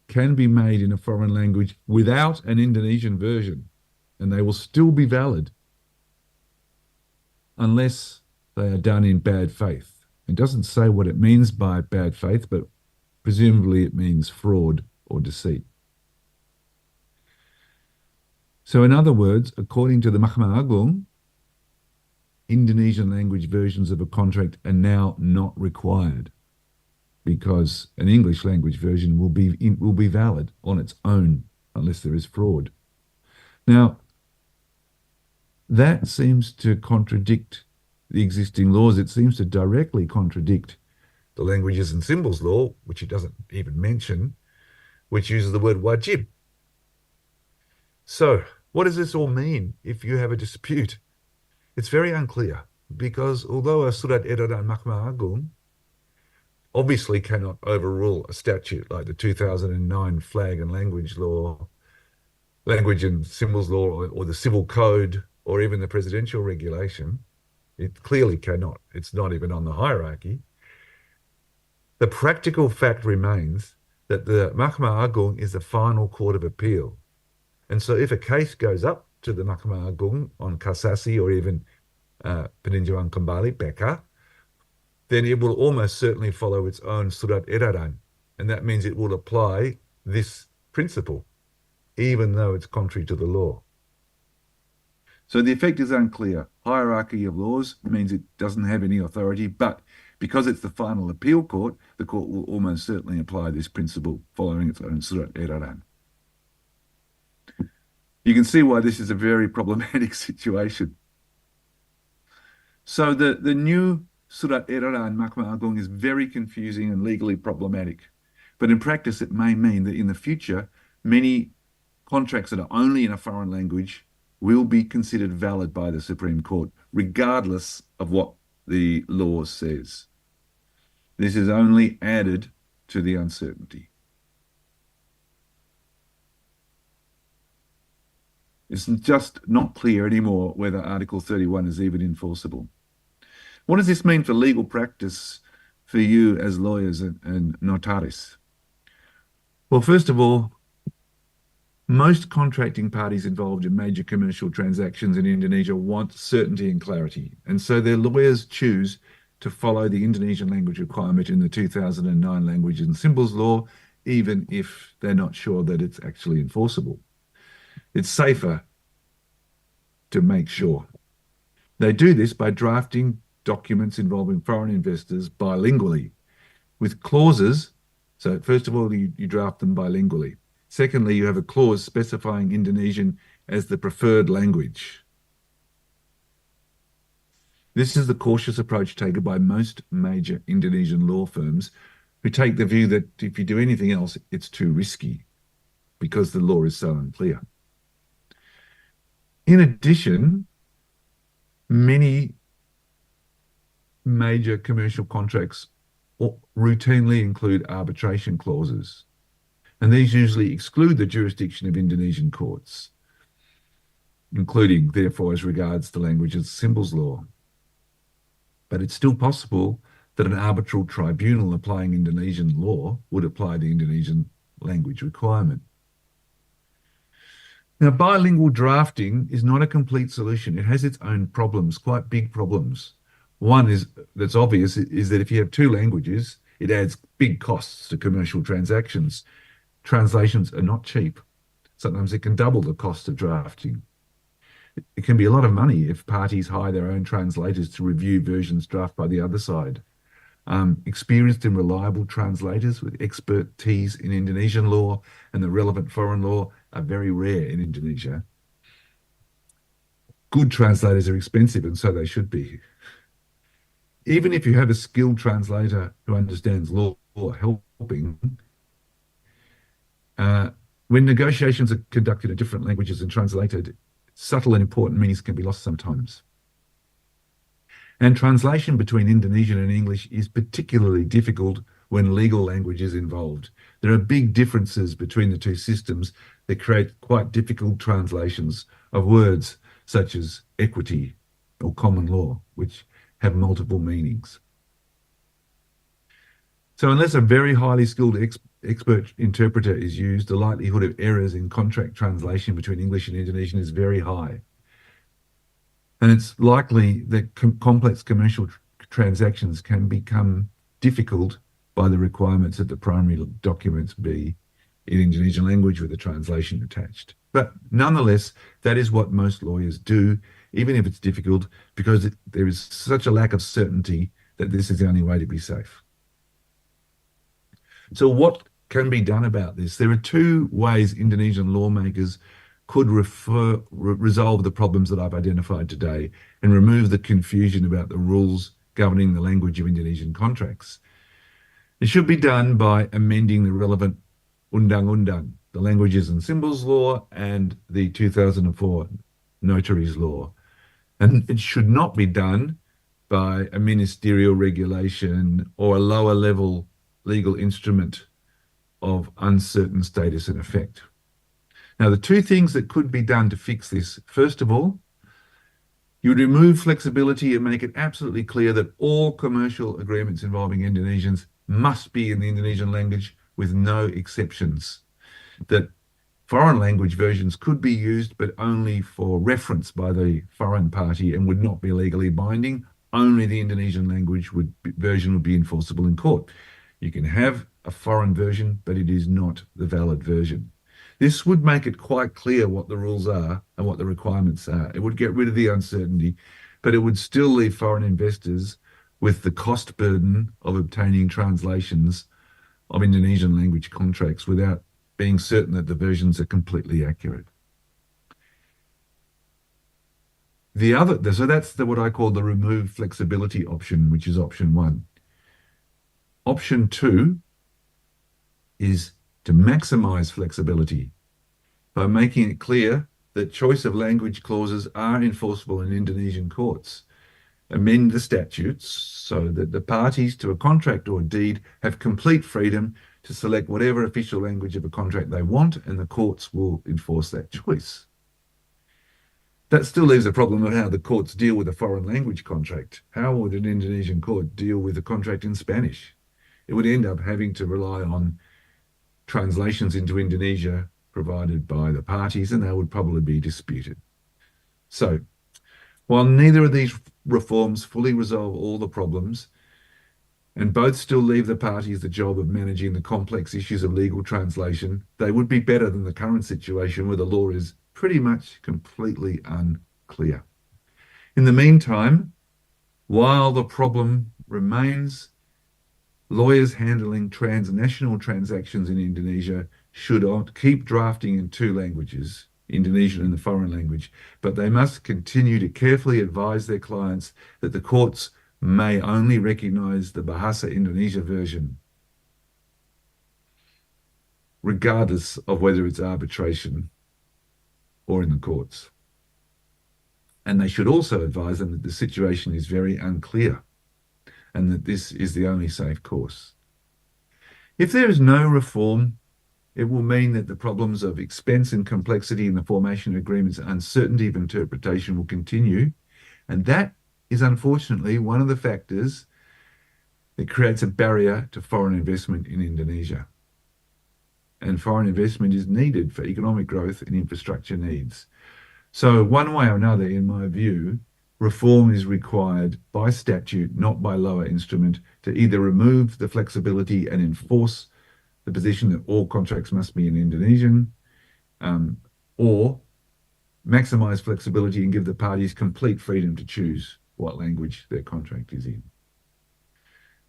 can be made in a foreign language without an Indonesian version, and they will still be valid unless they are done in bad faith. It doesn't say what it means by bad faith, but presumably it means fraud or deceit. So in other words, according to the Mahkamah Agung, Indonesian language versions of a contract are now not required because an English language version will be valid on its own unless there is fraud. Now, that seems to contradict the existing laws. It seems to directly contradict the Languages and Symbols Law, which it doesn't even mention, which uses the word wajib. So, what does this all mean if you have a dispute? It's very unclear because although a Surat Edaran Mahkamah Agung obviously cannot overrule a statute like the 2009 Flag and Language Law, Language and Symbols Law, or the Civil Code, or even the presidential regulation, it clearly cannot. It's not even on the hierarchy. The practical fact remains that the Mahkamah Agung is the final court of appeal. And so if a case goes up to the Mahkamah Agung on kasasi or even peninjauan kembali, PK, then it will almost certainly follow its own Surat Edaran. And that means it will apply this principle, even though it's contrary to the law. So the effect is unclear. Hierarchy of laws means it doesn't have any authority, but because it's the final appeal court, the court will almost certainly apply this principle following its own Surat Edaran. You can see why this is a very problematic situation. So the new Surat Edaran Mahkamah Agung is very confusing and legally problematic. But in practice, it may mean that in the future, many contracts that are only in a foreign language will be considered valid by the Supreme Court, regardless of what the law says. This is only added to the uncertainty. It's just not clear anymore whether Article 31 is even enforceable. What does this mean for legal practice for you as lawyers and notaris? Well, first of all, most contracting parties involved in major commercial transactions in Indonesia want certainty and clarity, and so their lawyers choose to follow the Indonesian language requirement in the 2009 Language and Symbols Law, even if they're not sure that it's actually enforceable. It's safer to make sure. They do this by drafting documents involving foreign investors bilingually with clauses. So first of all, you draft them bilingually. Secondly, you have a clause specifying Indonesian as the preferred language. This is the cautious approach taken by most major Indonesian law firms who take the view that if you do anything else, it's too risky because the law is so unclear. In addition, many major commercial contracts routinely include arbitration clauses, and these usually exclude the jurisdiction of Indonesian courts, including, therefore, as regards the Language and Symbols Law. But it's still possible that an arbitral tribunal applying Indonesian law would apply the Indonesian language requirement. Now, bilingual drafting is not a complete solution. It has its own problems, quite big problems. One that's obvious is that if you have two languages, it adds big costs to commercial transactions. Translations are not cheap. Sometimes it can double the cost of drafting. It can be a lot of money if parties hire their own translators to review versions drafted by the other side. Experienced and reliable translators with expertise in Indonesian law and the relevant foreign law are very rare in Indonesia. Good translators are expensive, and so they should be. Even if you have a skilled translator who understands law helping, when negotiations are conducted in different languages and translated, subtle and important meanings can be lost sometimes. And translation between Indonesian and English is particularly difficult when legal language is involved. There are big differences between the two systems that create quite difficult translations of words such as equity or common law, which have multiple meanings. So unless a very highly skilled expert interpreter is used, the likelihood of errors in contract translation between English and Indonesian is very high. And it's likely that complex commercial transactions can become difficult by the requirements that the primary documents be in Indonesian language with a translation attached. But nonetheless, that is what most lawyers do, even if it's difficult, because there is such a lack of certainty that this is the only way to be safe. So what can be done about this? There are two ways Indonesian lawmakers could resolve the problems that I've identified today and remove the confusion about the rules governing the language of Indonesian contracts. It should be done by amending the relevant undang-undang, the Languages and Symbols Law and the 2004 Notaries Law. And it should not be done by a ministerial regulation or a lower level legal instrument of uncertain status and effect. Now, the two things that could be done to fix this, first of all, you would remove flexibility and make it absolutely clear that all commercial agreements involving Indonesians must be in the Indonesian language with no exceptions. That foreign language versions could be used, but only for reference by the foreign party and would not be legally binding. Only the Indonesian language version would be enforceable in court. You can have a foreign version, but it is not the valid version. This would make it quite clear what the rules are and what the requirements are. It would get rid of the uncertainty, but it would still leave foreign investors with the cost burden of obtaining translations of Indonesian language contracts without being certain that the versions are completely accurate. So that's what I call the remove flexibility option, which is option one. Option two is to maximize flexibility by making it clear that choice of language clauses are enforceable in Indonesian courts. Amend the statutes so that the parties to a contract or deed have complete freedom to select whatever official language of a contract they want, and the courts will enforce that choice. That still leaves a problem of how the courts deal with a foreign language contract. How would an Indonesian court deal with a contract in Spanish? It would end up having to rely on translations into Indonesia provided by the parties, and they would probably be disputed. So, while neither of these reforms fully resolve all the problems, and both still leave the parties the job of managing the complex issues of legal translation, they would be better than the current situation where the law is pretty much completely unclear. In the meantime, while the problem remains, lawyers handling transnational transactions in Indonesia should keep drafting in two languages, Indonesian and the foreign language, but they must continue to carefully advise their clients that the courts may only recognize the Bahasa Indonesia version, regardless of whether it's arbitration or in the courts. And they should also advise them that the situation is very unclear and that this is the only safe course. If there is no reform, it will mean that the problems of expense and complexity in the formation of agreements and uncertainty of interpretation will continue. And that is unfortunately one of the factors that creates a barrier to foreign investment in Indonesia. And foreign investment is needed for economic growth and infrastructure needs. So one way or another, in my view, reform is required by statute, not by lower instrument, to either remove the flexibility and enforce the position that all contracts must be in Indonesian, or maximize flexibility and give the parties complete freedom to choose what language their contract is in.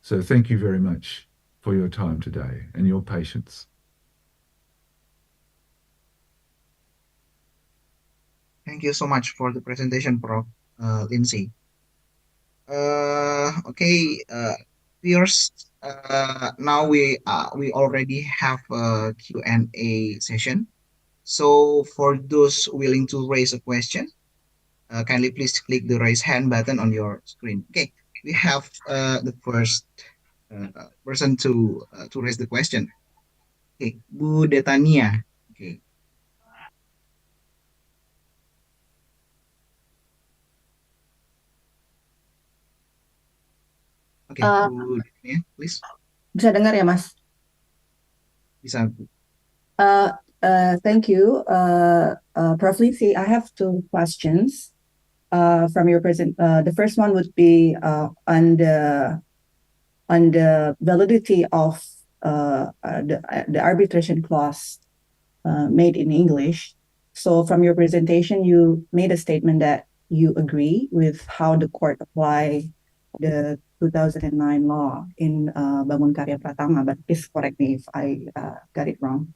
So thank you very much for your time today and your patience. Thank you so much for the presentation, Prof. Lindsay. Okay, viewers, now we already have a Q&A session. So for those willing to raise a question, kindly please click the raise hand button on your screen. Okay, we have the first person to raise the question. Okay, Bu Detania. Okay. Oke, Bu Detania, please. Bisa dengar ya, Mas? Bisa. Thank you, Prof. Lindsay. I have two questions from your present. The first one would be on the validity of the arbitration clause made in English. So from your presentation, you made a statement that you agree with how the court apply the 2009 law in Bangun Karya Pratama, but please correct me if I got it wrong.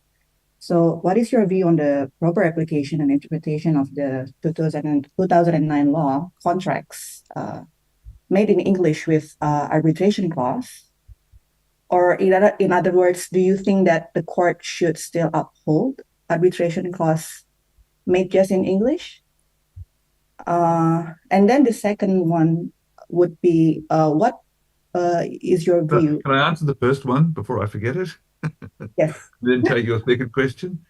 So what is your view on the proper application and interpretation of the 2009 law contracts made in English with arbitration clause? Or in other words, do you think that the court should still uphold arbitration clause made just in English? And then the second one would be, what is your view? Can I answer the first one before I forget it? Yes. Then take your second question.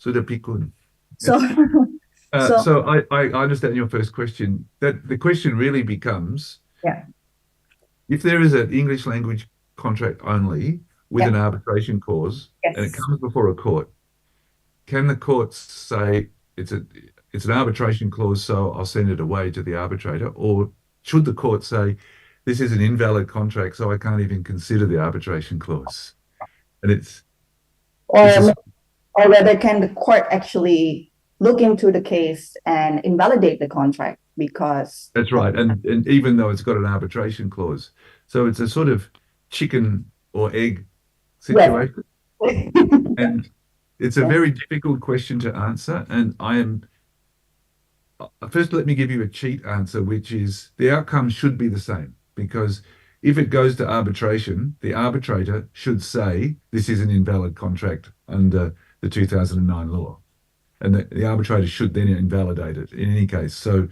Sudah pikun. So, So I understand your first question. That the question really becomes, yeah, if there is an English language contract only with Yeah. an arbitration clause, and it Yes. comes before a court, can the courts say it's an arbitration clause, so I'll send it away to the arbitrator? Or should the court say, this is an invalid contract, so I can't even consider the arbitration clause? And this is Or whether can the court actually look into the case and invalidate the contract because That's right. And even though it's got an arbitration clause. So it's a sort of chicken or egg situation. And it's a very difficult question to answer. And first, let me give you a cheat answer, which is the outcome should be the same, because if it goes to arbitration, the arbitrator should say this is an invalid contract under the 2009 law. and the arbitrator should then invalidate it in any case. So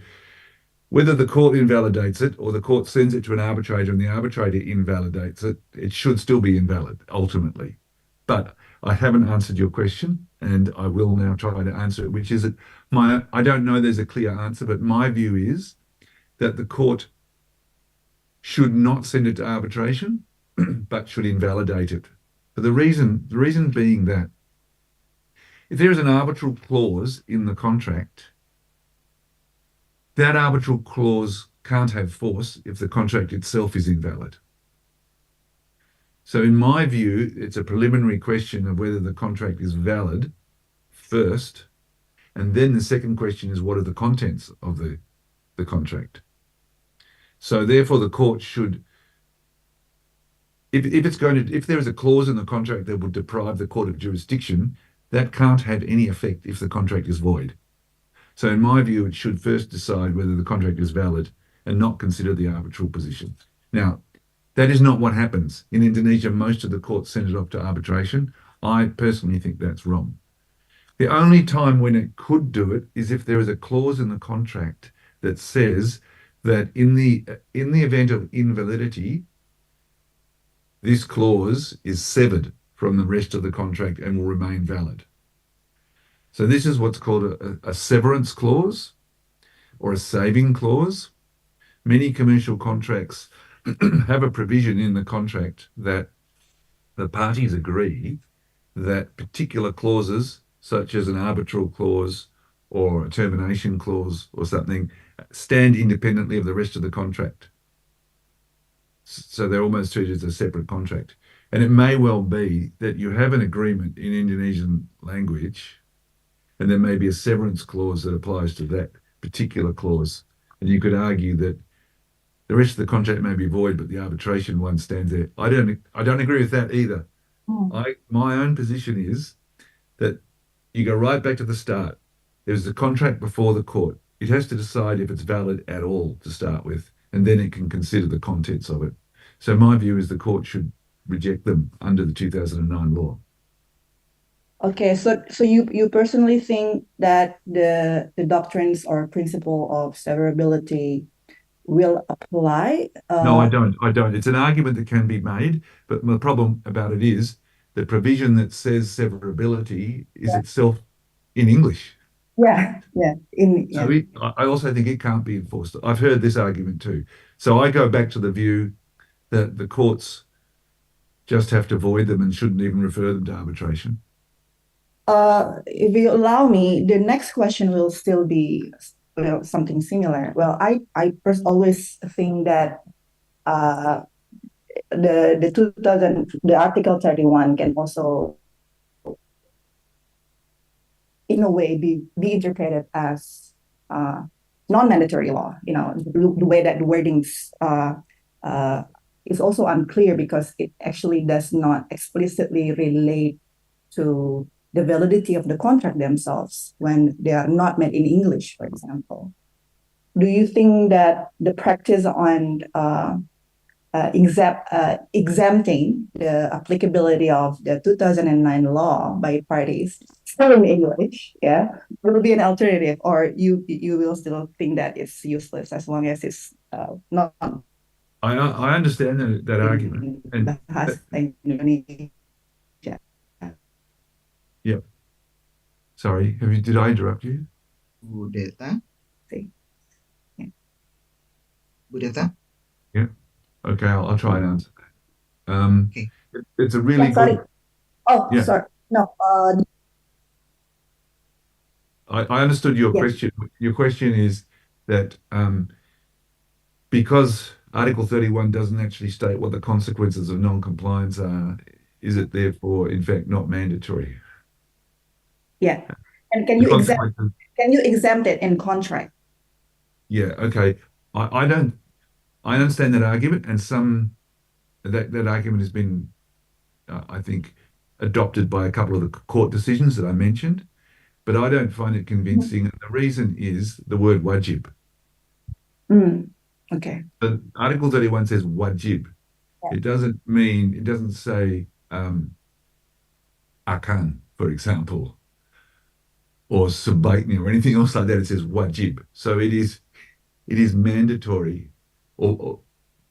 whether the court invalidates it or the court sends it to an arbitrator and the arbitrator invalidates it, it should still be invalid ultimately. But I haven't answered your question, and I will now try to answer it, which is that I don't know there's a clear answer, but my view is that the court should not send it to arbitration, but should invalidate it. For the reason being that if there is an arbitral clause in the contract, that arbitral clause can't have force if the contract itself is invalid. So in my view, it's a preliminary question of whether the contract is valid first, and then the second question is what are the contents of the contract. So therefore the court should, if there is a clause in the contract that would deprive the court of jurisdiction, that can't have any effect if the contract is void. So in my view, it should first decide whether the contract is valid and not consider the arbitral position. Now, that is not what happens. In Indonesia, most of the courts send it off to arbitration. I personally think that's wrong. The only time when it could do it is if there is a clause in the contract that says that in the event of invalidity, this clause is severed from the rest of the contract and will remain valid. So this is what's called a severance clause or a saving clause. Many commercial contracts have a provision in the contract that the parties agree that particular clauses, such as an arbitral clause or a termination clause or something, stand independently of the rest of the contract. So they're almost treated as a separate contract. And it may well be that you have an agreement in Indonesian language, and there may be a severance clause that applies to that particular clause. And you could argue that the rest of the contract may be void, but the arbitration one stands there. I don't agree with that either. My own position is that you go right back to the start. There's the contract before the court. It has to decide if it's valid at all to start with, and then it can consider the contents of it. So my view is the court should reject them under the 2009 law. Okay, so you personally think that the doctrines or principle of severability will apply? No, I don't. It's an argument that can be made, but the problem about it is the provision that says severability is itself in English. Yeah. So I also think it can't be enforced. I've heard this argument too. So I go back to the view that the courts just have to void them and shouldn't even refer them to arbitration. If you allow me, the next question will still be something similar. Well, I always think that the Article 31 can also, in a way, be interpreted as non-mandatory law. The way that the wordings is also unclear because it actually does not explicitly relate to the validity of the contract themselves when they are not made in English, for example. Do you think that the practice on exempting the applicability of the 2009 law by parties still in English, will be an alternative, or you will still think that it's useless as long as it's not I understand that argument. And Indonesia? yeah. Sorry, did I interrupt you? Budeta. See. Yeah. Budeta. Yeah. Okay, I'll try and answer that. Okay. It's a really Sorry. good. Oh, Yeah. sorry. No. I understood your Yeah. question. Your question is that because Article 31 doesn't actually state what the consequences of non-compliance are, is it therefore, in fact, not mandatory? Yeah. And can The you exempt consequences. it in contract? Yeah. Okay. I understand that argument, and that argument has been, I think, adopted by a couple of the court decisions that I mentioned, but I don't find it convincing. And the reason is the word wajib. Okay. But Article 31 says wajib. Yeah. It doesn't say akan, for example. or subaitni or anything else like that. It says wajib. So it is mandatory, or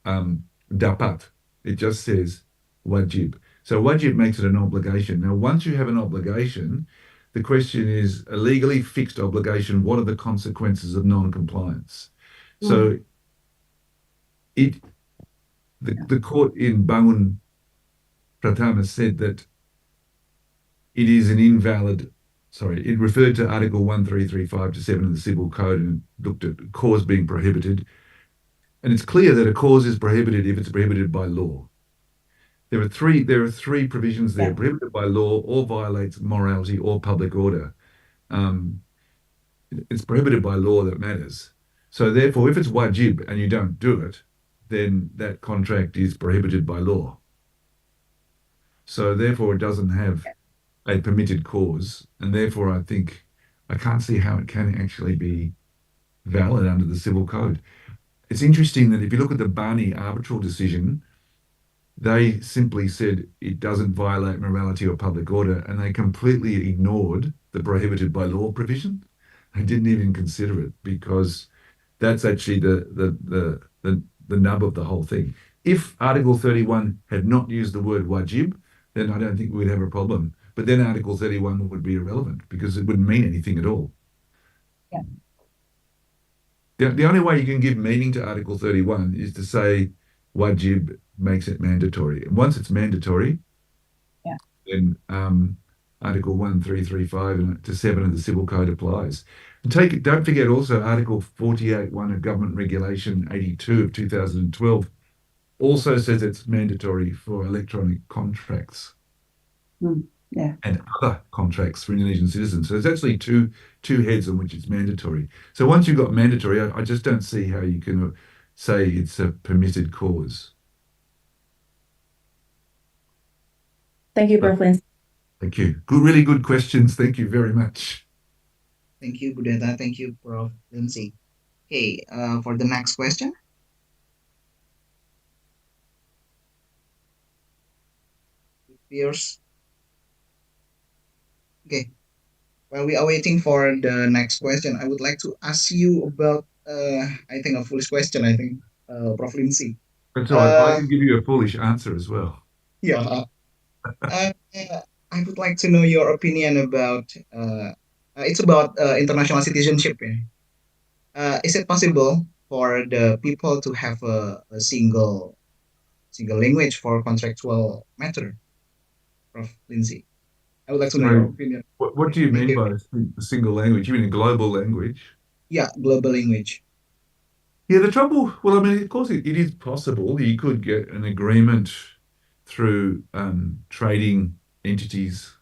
dapat. It just says wajib. So wajib makes it an obligation. Now, once you have an obligation, the question is a legally fixed obligation. What are the consequences of non-compliance? So it the court in Bangun Pratama said that it is an invalid. Sorry, it referred to Article 1335 to 7 of the Civil Code and looked at cause being prohibited. And it's clear that a cause is prohibited if it's prohibited by law. There are three provisions there: prohibited by law, or violates morality or public order. It's prohibited by law that matters. So therefore, if it's wajib and you don't do it, then that contract is prohibited by law. So therefore, it doesn't have a permitted cause, and therefore I can't see how it can actually be valid under the Civil Code. It's interesting that if you look at the Bani arbitral decision, they simply said it doesn't violate morality or public order, and they completely ignored the prohibited by law provision. They didn't even consider it, because that's actually the nub of the whole thing. If Article 31 had not used the word wajib, then I don't think we'd have a problem. But then Article 31 would be irrelevant because it wouldn't mean anything at all. Yeah. The only way you can give meaning to Article 31 is to say wajib makes it mandatory. And once it's mandatory, then Article 1335 to 7 of the Civil Code applies. And don't forget also Article 48.1 of Government Regulation 82 of 2012 also says it's mandatory for electronic contracts and other contracts for Indonesian citizens. So there's actually two heads on which it's mandatory. So once you've got mandatory, I just don't see how you can say it's a permitted cause. Thank you, Prof. Lindsay. Thank you. Really good questions. Thank you very much. Thank you, Budeta. Thank you, Prof. Lindsay. Okay, for the next question. Viewers. Okay, while we are waiting for the next question, I would like to ask you about, I think, a foolish question, I think, Prof. Lindsay. That's all right. I can give you a foolish answer as well. Yeah. I would like to know your opinion about, it's about international citizenship. Is it possible for the people to have a single language for contractual matter, Prof. Lindsay? I would like to know your opinion. What do you mean by a single language? You mean a global language? Yeah, global language. Yeah, the trouble, well, I mean, of course, it is possible. You could get an agreement through trading entities,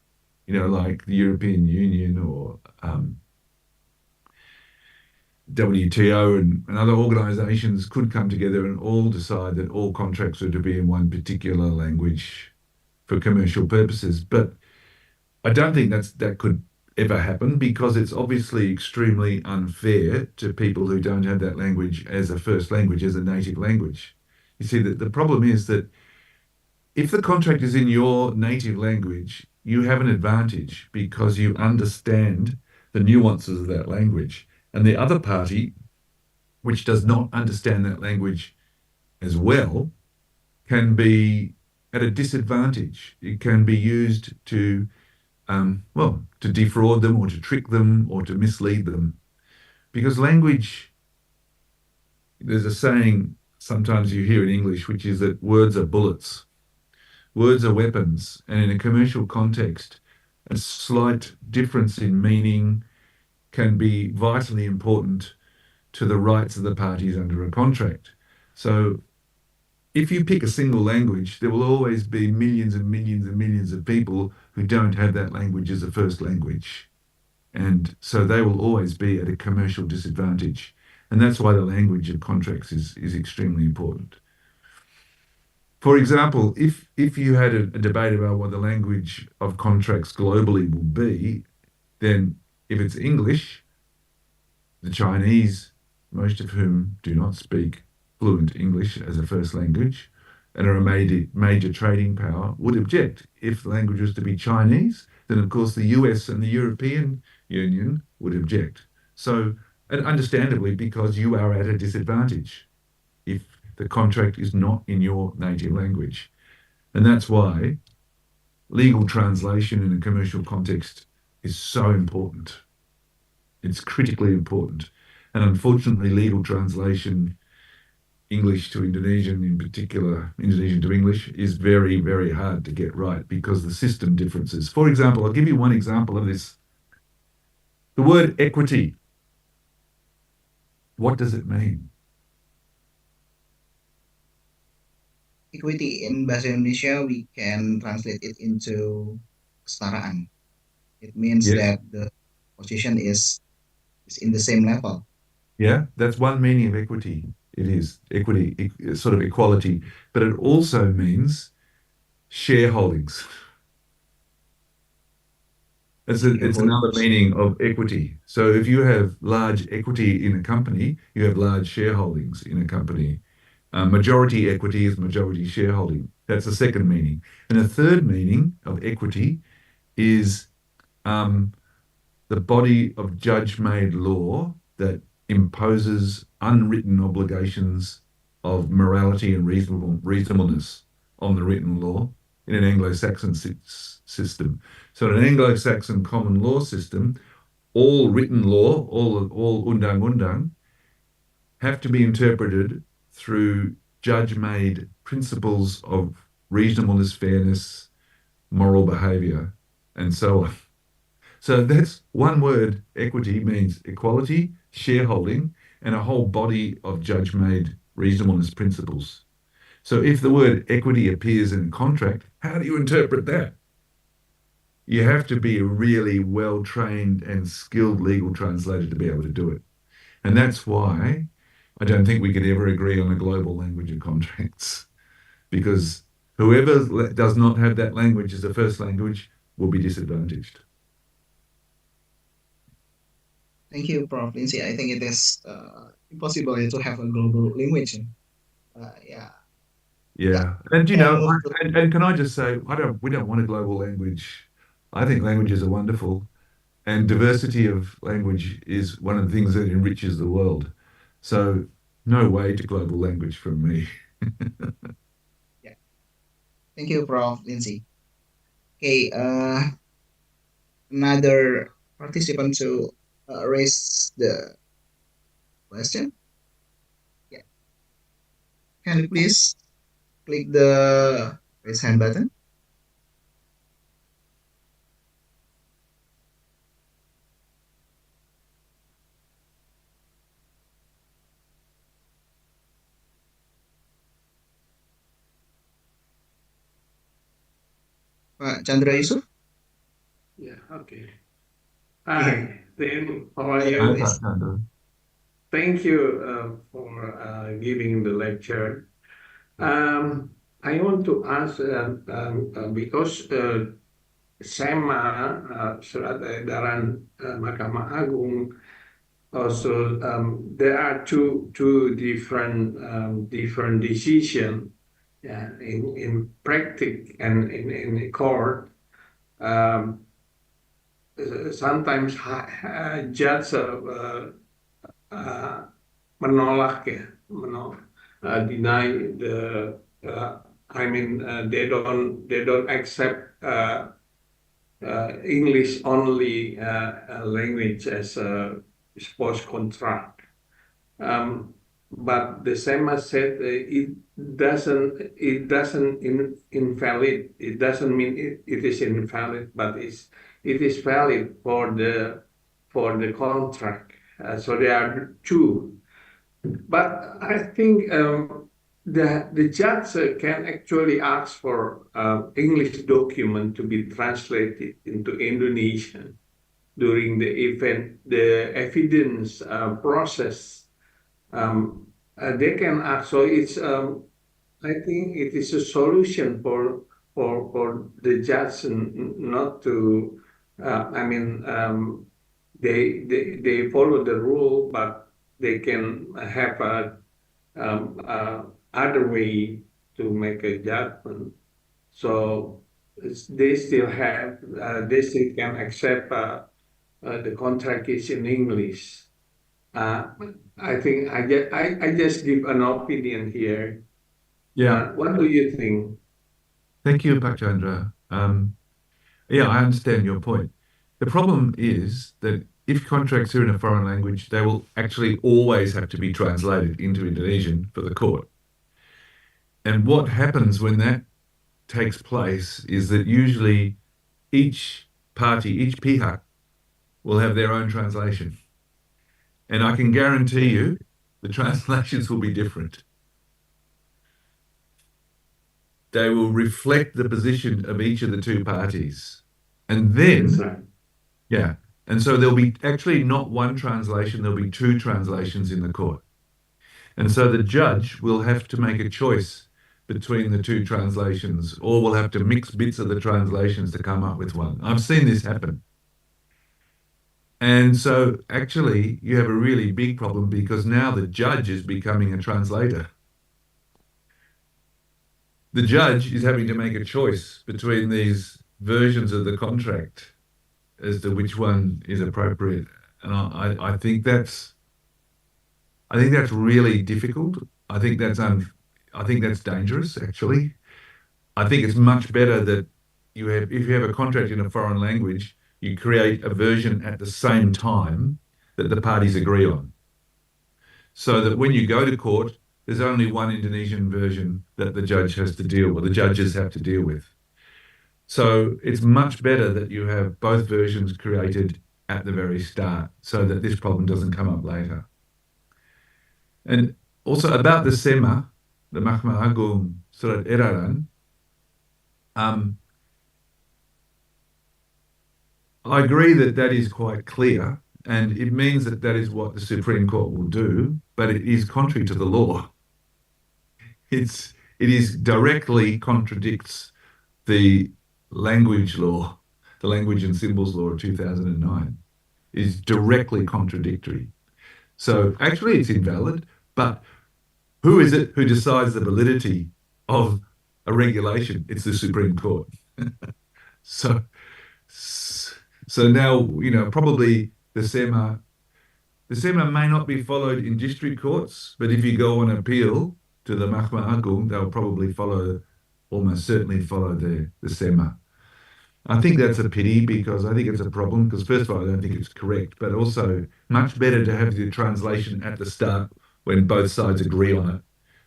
like the European Union or WTO and other organizations could come together and all decide that all contracts are to be in one particular language for commercial purposes. But I don't think that could ever happen, because it's obviously extremely unfair to people who don't have that language as a first language, as a native language. You see, the problem is that if the contract is in your native language, you have an advantage because you understand the nuances of that language. And the other party, which does not understand that language as well, can be at a disadvantage. It can be used to defraud them or to trick them or to mislead them. Because language, there's a saying sometimes you hear in English, which is that words are bullets. Words are weapons. And in a commercial context, a slight difference in meaning can be vitally important to the rights of the parties under a contract. So if you pick a single language, there will always be millions and millions and millions of people who don't have that language as a first language. And so they will always be at a commercial disadvantage. And that's why the language of contracts is extremely important. For example, if you had a debate about what the language of contracts globally will be, then if it's English, the Chinese, most of whom do not speak fluent English as a first language and are a major trading power, would object. If the language was to be Chinese, then of course the US and the European union would object. So, and understandably, because you are at a disadvantage if the contract is not in your native language. And that's why legal translation in a commercial context is so important. It's critically important. And unfortunately, legal translation, English to Indonesian in particular, Indonesian to English, is very, very hard to get right because the system differences. For example, I'll give you one example of this. The word equity. What does it mean? Equity in bahasa Indonesia, we can translate it into kesetaraan. It means Yes. that the position is in the same level. Yeah, that's one meaning of equity. It is equity, sort of equality, but it also means shareholdings. It's another Shareholdings. meaning of equity. So if you have large equity in a company, you have large shareholdings in a company. Majority equity is majority shareholding. That's the second meaning. And the third meaning of equity is um, the body of judge-made law that imposes unwritten obligations of morality and reasonableness on the written law in an Anglo-Saxon system. So in an Anglo-Saxon common law system, all written law, all undang-undang, have to be interpreted through judge-made principles of reasonableness, fairness, moral behavior, and so on. So that's one word. Equity means equality, shareholding, and a whole body of judge-made reasonableness principles. So if the word equity appears in a contract, how do you interpret that? You have to be a really well-trained and skilled legal translator to be able to do it. And that's why I don't think we could ever agree on a global language of contracts, because whoever does not have that language as a first language will be disadvantaged. Thank you, Prof. Lindsay. I think it is impossible to have a global language. Yeah. Yeah. And We can move to and can I just say, we don't want a global language. I think languages are wonderful, and diversity of language is one of the things that enriches the world. So no way to global language from me. yeah. Thank you, Prof. Lindsay. Okay. Another participant to raise the question. Yeah. Can you please click the raise hand button? Pak Chandra Yusuf. Yeah, okay. Hi, Tim. How are Yeah, you? please. Thank you for giving the lecture. I want to ask because SEMA, Surat Edaran Mahkamah Agung, also there are two different decision, yeah, in practice and in the court. Sometimes judge menolak ya, deny the I mean they don't accept English only language as a spouse contract. But the SEMA said it doesn't invalid. It doesn't mean it is invalid, but it is valid for the contract. So there are two. But I think the judge can actually ask for English document to be translated into Indonesian during the evidence process. They can ask. So it's I think it is a solution for the judge not to. I mean, they follow the rule, but they can have a other way to make a judgment. So they still can accept the contract is in English. I think I just give an opinion here. What do you think? Thank you, Bhakchandra. Yeah, I understand your point. The problem is that if contracts are in a foreign language, they will actually always have to be translated into Indonesian for the court. And what happens when that takes place is that usually each party, each pihak, will have their own translation. And I can guarantee you the translations will be different. They will reflect the position of each of the two parties. And That's then, right. yeah, and so there'll be actually not one translation, there'll be two translations in the court. And so the judge will have to make a choice between the two translations, or will have to mix bits of the translations to come up with one. I've seen this happen. And so actually, you have a really big problem because now the judge is becoming a translator. The judge is having to make a choice between these versions of the contract as to which one is appropriate. And I think that's really difficult. I think that's dangerous, actually. I think it's much better that if you have a contract in a foreign language, you create a version at the same time that the parties agree on. So that when you go to court, there's only one Indonesian version that the judge has to deal with, the judges have to deal with. So it's much better that you have both versions created at the very start so that this problem doesn't come up later. And also about the SEMA, the Mahkamah Agung Surat Edaran, I agree that that is quite clear, and it means that that is what the Supreme Court will do, but it is contrary to the law. It is directly contradicts the language law, the language and symbols law of 2009, is directly contradictory. So actually it's invalid, but who is it who decides the validity of a regulation? It's the Supreme Court. So now, probably the SEMA may not be followed in district courts, but if you go on appeal to the Mahkamah Agung, they'll probably almost certainly follow the SEMA. I think that's a pity because I think it's a problem because first of all, I don't think it's correct, but also much better to have the translation at the start when both sides agree on it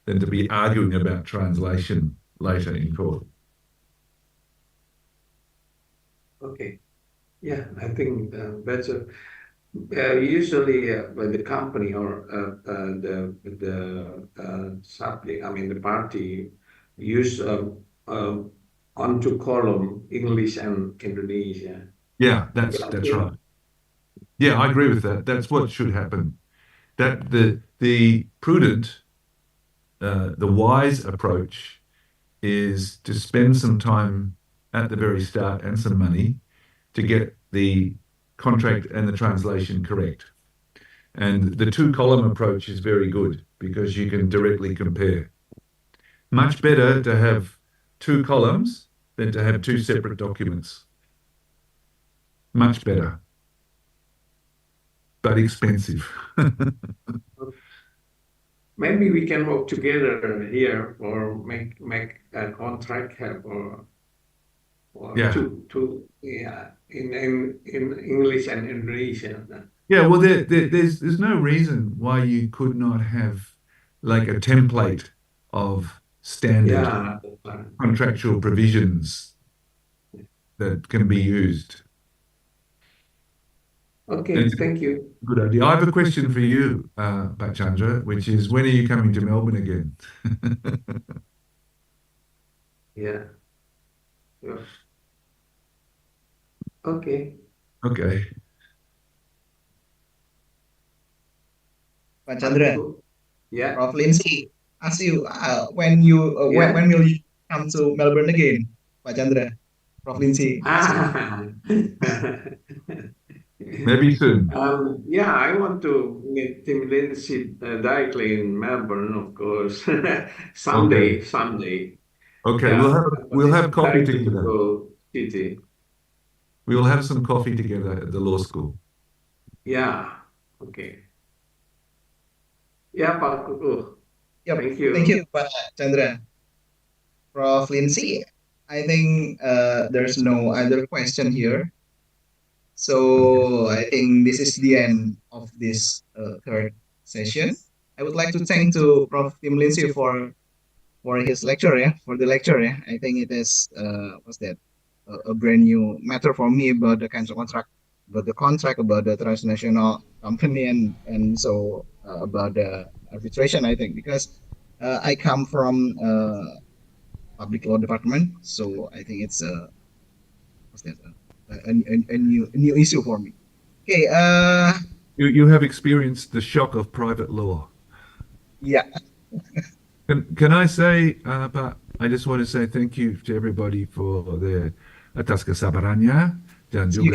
than to be arguing about translation later in court. Okay. Yeah, I think better. Usually, when the company or the subject, I mean the party, use on two column English and Indonesia. Yeah, that's right. Yeah, I agree with that. That's what should happen. That the prudent, the wise approach is to spend some time at the very start and some money to get the contract and the translation correct. And the two-column approach is very good because you can directly compare. Much better to have two columns than to have two separate documents. Much better, but expensive. Maybe we can work together here or make a contract or Yeah. two in English and Indonesian. Yeah, well, there's no reason why you could not have like a template of standard Yeah. contractual provisions that can be used. Okay, thank you. Good idea. I have a question for you, Bhakchandra, which is when are you coming to Melbourne again? Yeah. Sure. Okay. Okay. Pak Chandra, Yeah. Prof. Lindsay ask you when when will you come to Melbourne again, Pak Chandra? Prof. Lindsay. Maybe soon. Yeah, I want to meet Tim Lindsay directly in Melbourne, of course. Someday. Okay, Yeah, we'll have coffee very together. beautiful city. We will have some coffee together at the law school. Ya, oke. Ya, Pak Kuku. Yep. Thank you. Thank you, Pak Chandra. Prof. Lindsay, I think there's no other question here. So I think this is the end of this third session. I would like to thank to Prof. Tim Lindsay for his lecture, yeah, for the lecture, yeah. I think it is what's that? A brand new matter for me about the kinds of contract, about the transnational company, and so about the arbitration. I think because I come from public law department, so I think it's what's that? A new issue for me. Okay. You have experienced the shock of private law. Yeah. Can I say, Pak, I just want to say thank you to everybody for their atas kesabarannya dan You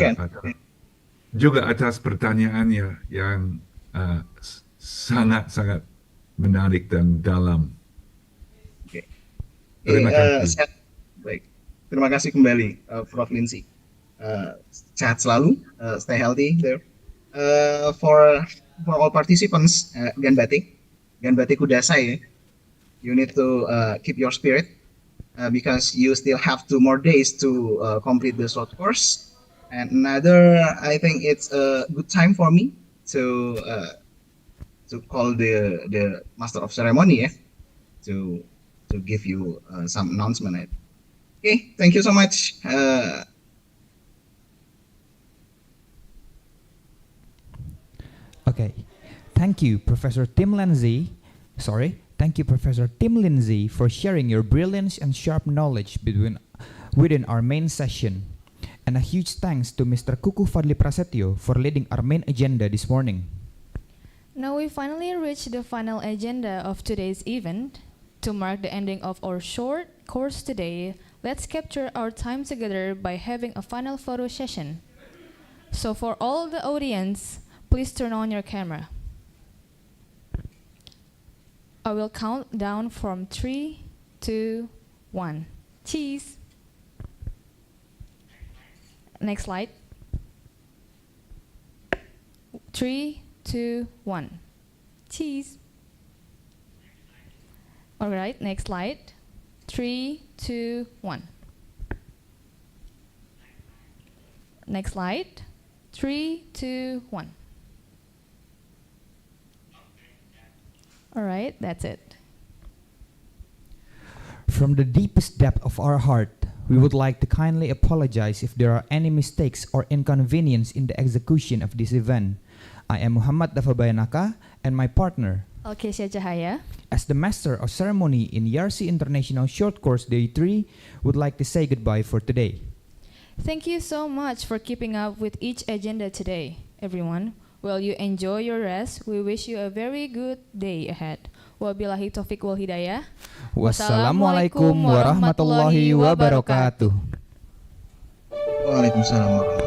juga can. atas pertanyaannya yang sangat-sangat menarik dan dalam. Oke. Terima kasih. Baik. Terima kasih kembali, Prof. Lindsay. Sehat selalu, stay healthy there. For all participants, ganbate kudasai. You need to keep your spirit because you still have 2 more days to complete the short course. And another, I think it's a good time for me to call the master of ceremony, yeah, to give you some announcement. Okay, thank you so much. Okay, thank you, Professor Tim Lindsay. Thank you, Professor Tim Lindsay, for sharing your brilliance and sharp knowledge within our main session. And a huge thanks to Mr. Kuku Fadli Prasetyo for leading our main agenda this morning. Now we finally reached the final agenda of today's event. To mark the ending of our short course today, let's capture our time together by having a final photo session. So for all the audience, please turn on your camera. I will count down from 3, 2, 1. Cheese. Next slide. 3, 2, 1. Cheese. All right, next slide. 3, 2, 1. Next slide. 3, 2, 1. All right, that's it. From the deepest depth of our heart, we would like to kindly apologize if there are any mistakes or inconvenience in the execution of this event. I am Muhammad Dafabayanaka and my partner, Alkesia Cahaya, as the Master of Ceremony in Yarsi International Short Course Day 3, would like to say goodbye for today. Thank you so much for keeping up with each agenda today, everyone. While you enjoy your rest, we wish you a very good day ahead. Wabillahi taufiq wal hidayah. Wassalamualaikum warahmatullahi wabarakatuh. Waalaikumsalam warahmatullahi wabarakatuh.